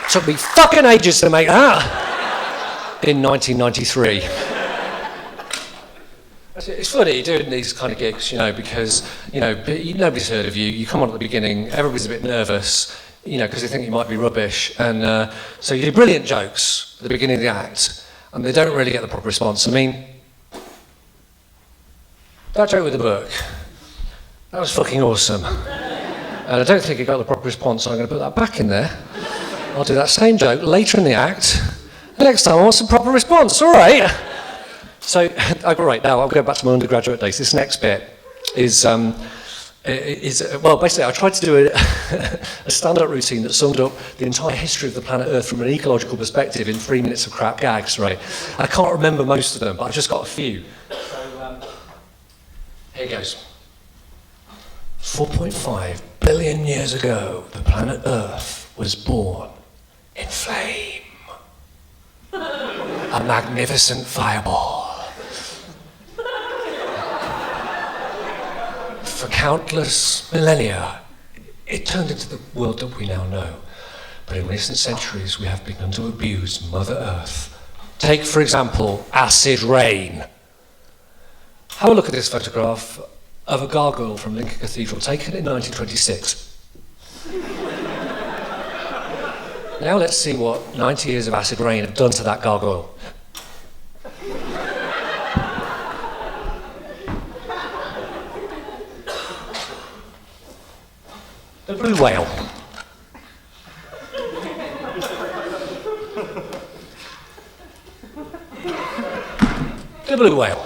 Took me fucking ages to make that in 1993. It's funny doing these kind of gigs, you know, because, you know, nobody's heard of you. You come on at the beginning, everybody's a bit nervous, you know, because they think you might be rubbish. And so you do brilliant jokes at the beginning of the act, and they don't really get the proper response. I mean, that joke with the book, that was fucking awesome. And I don't think it got the proper response, so I'm going to put that back in there. I'll do that same joke later in the act. Next time I want some proper response, all right? So, right, now I'll go back to my undergraduate days. This next bit is well, basically I tried to do a stand-up routine that summed up the entire history of the planet Earth from an ecological perspective in 3 minutes of crap gags, right? I can't remember most of them, but I've just got a few. So, here goes. 4.5 billion years ago, the planet Earth was born in flame. A magnificent fireball. For countless millennia, it turned into the world that we now know. But in recent centuries, we have begun to abuse Mother Earth. Take, for example, acid rain. Have a look at this photograph of a gargoyle from Lincoln Cathedral, taken in 1926. Now let's see what 90 years of acid rain have done to that gargoyle. The blue whale. The blue whale.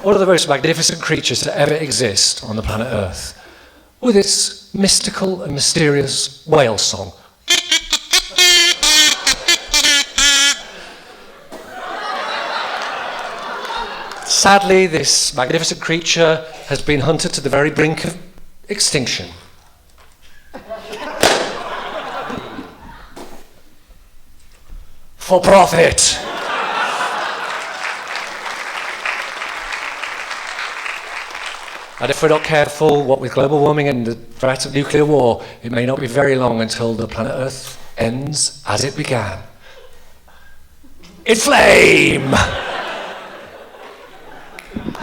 One of the most magnificent creatures to ever exist on the planet Earth, with its mystical and mysterious whale song. Sadly, this magnificent creature has been hunted to the very brink of extinction. For profit. And if we're not careful, what with global warming and the threat of nuclear war, it may not be very long until the planet Earth ends as it began. In flame!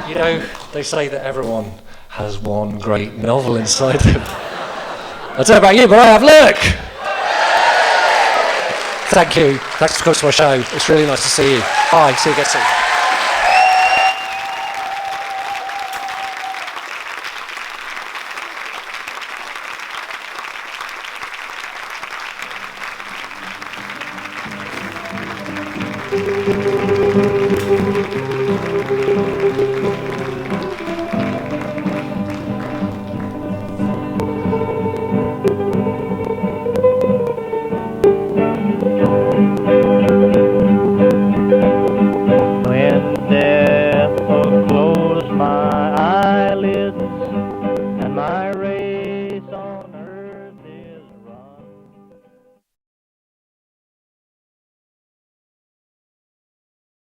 You know, they say that everyone has one great novel inside them. I don't know about you, but I have. Look! Thank you. Thanks for coming to my show. It's really nice to see you. Bye. See you again soon.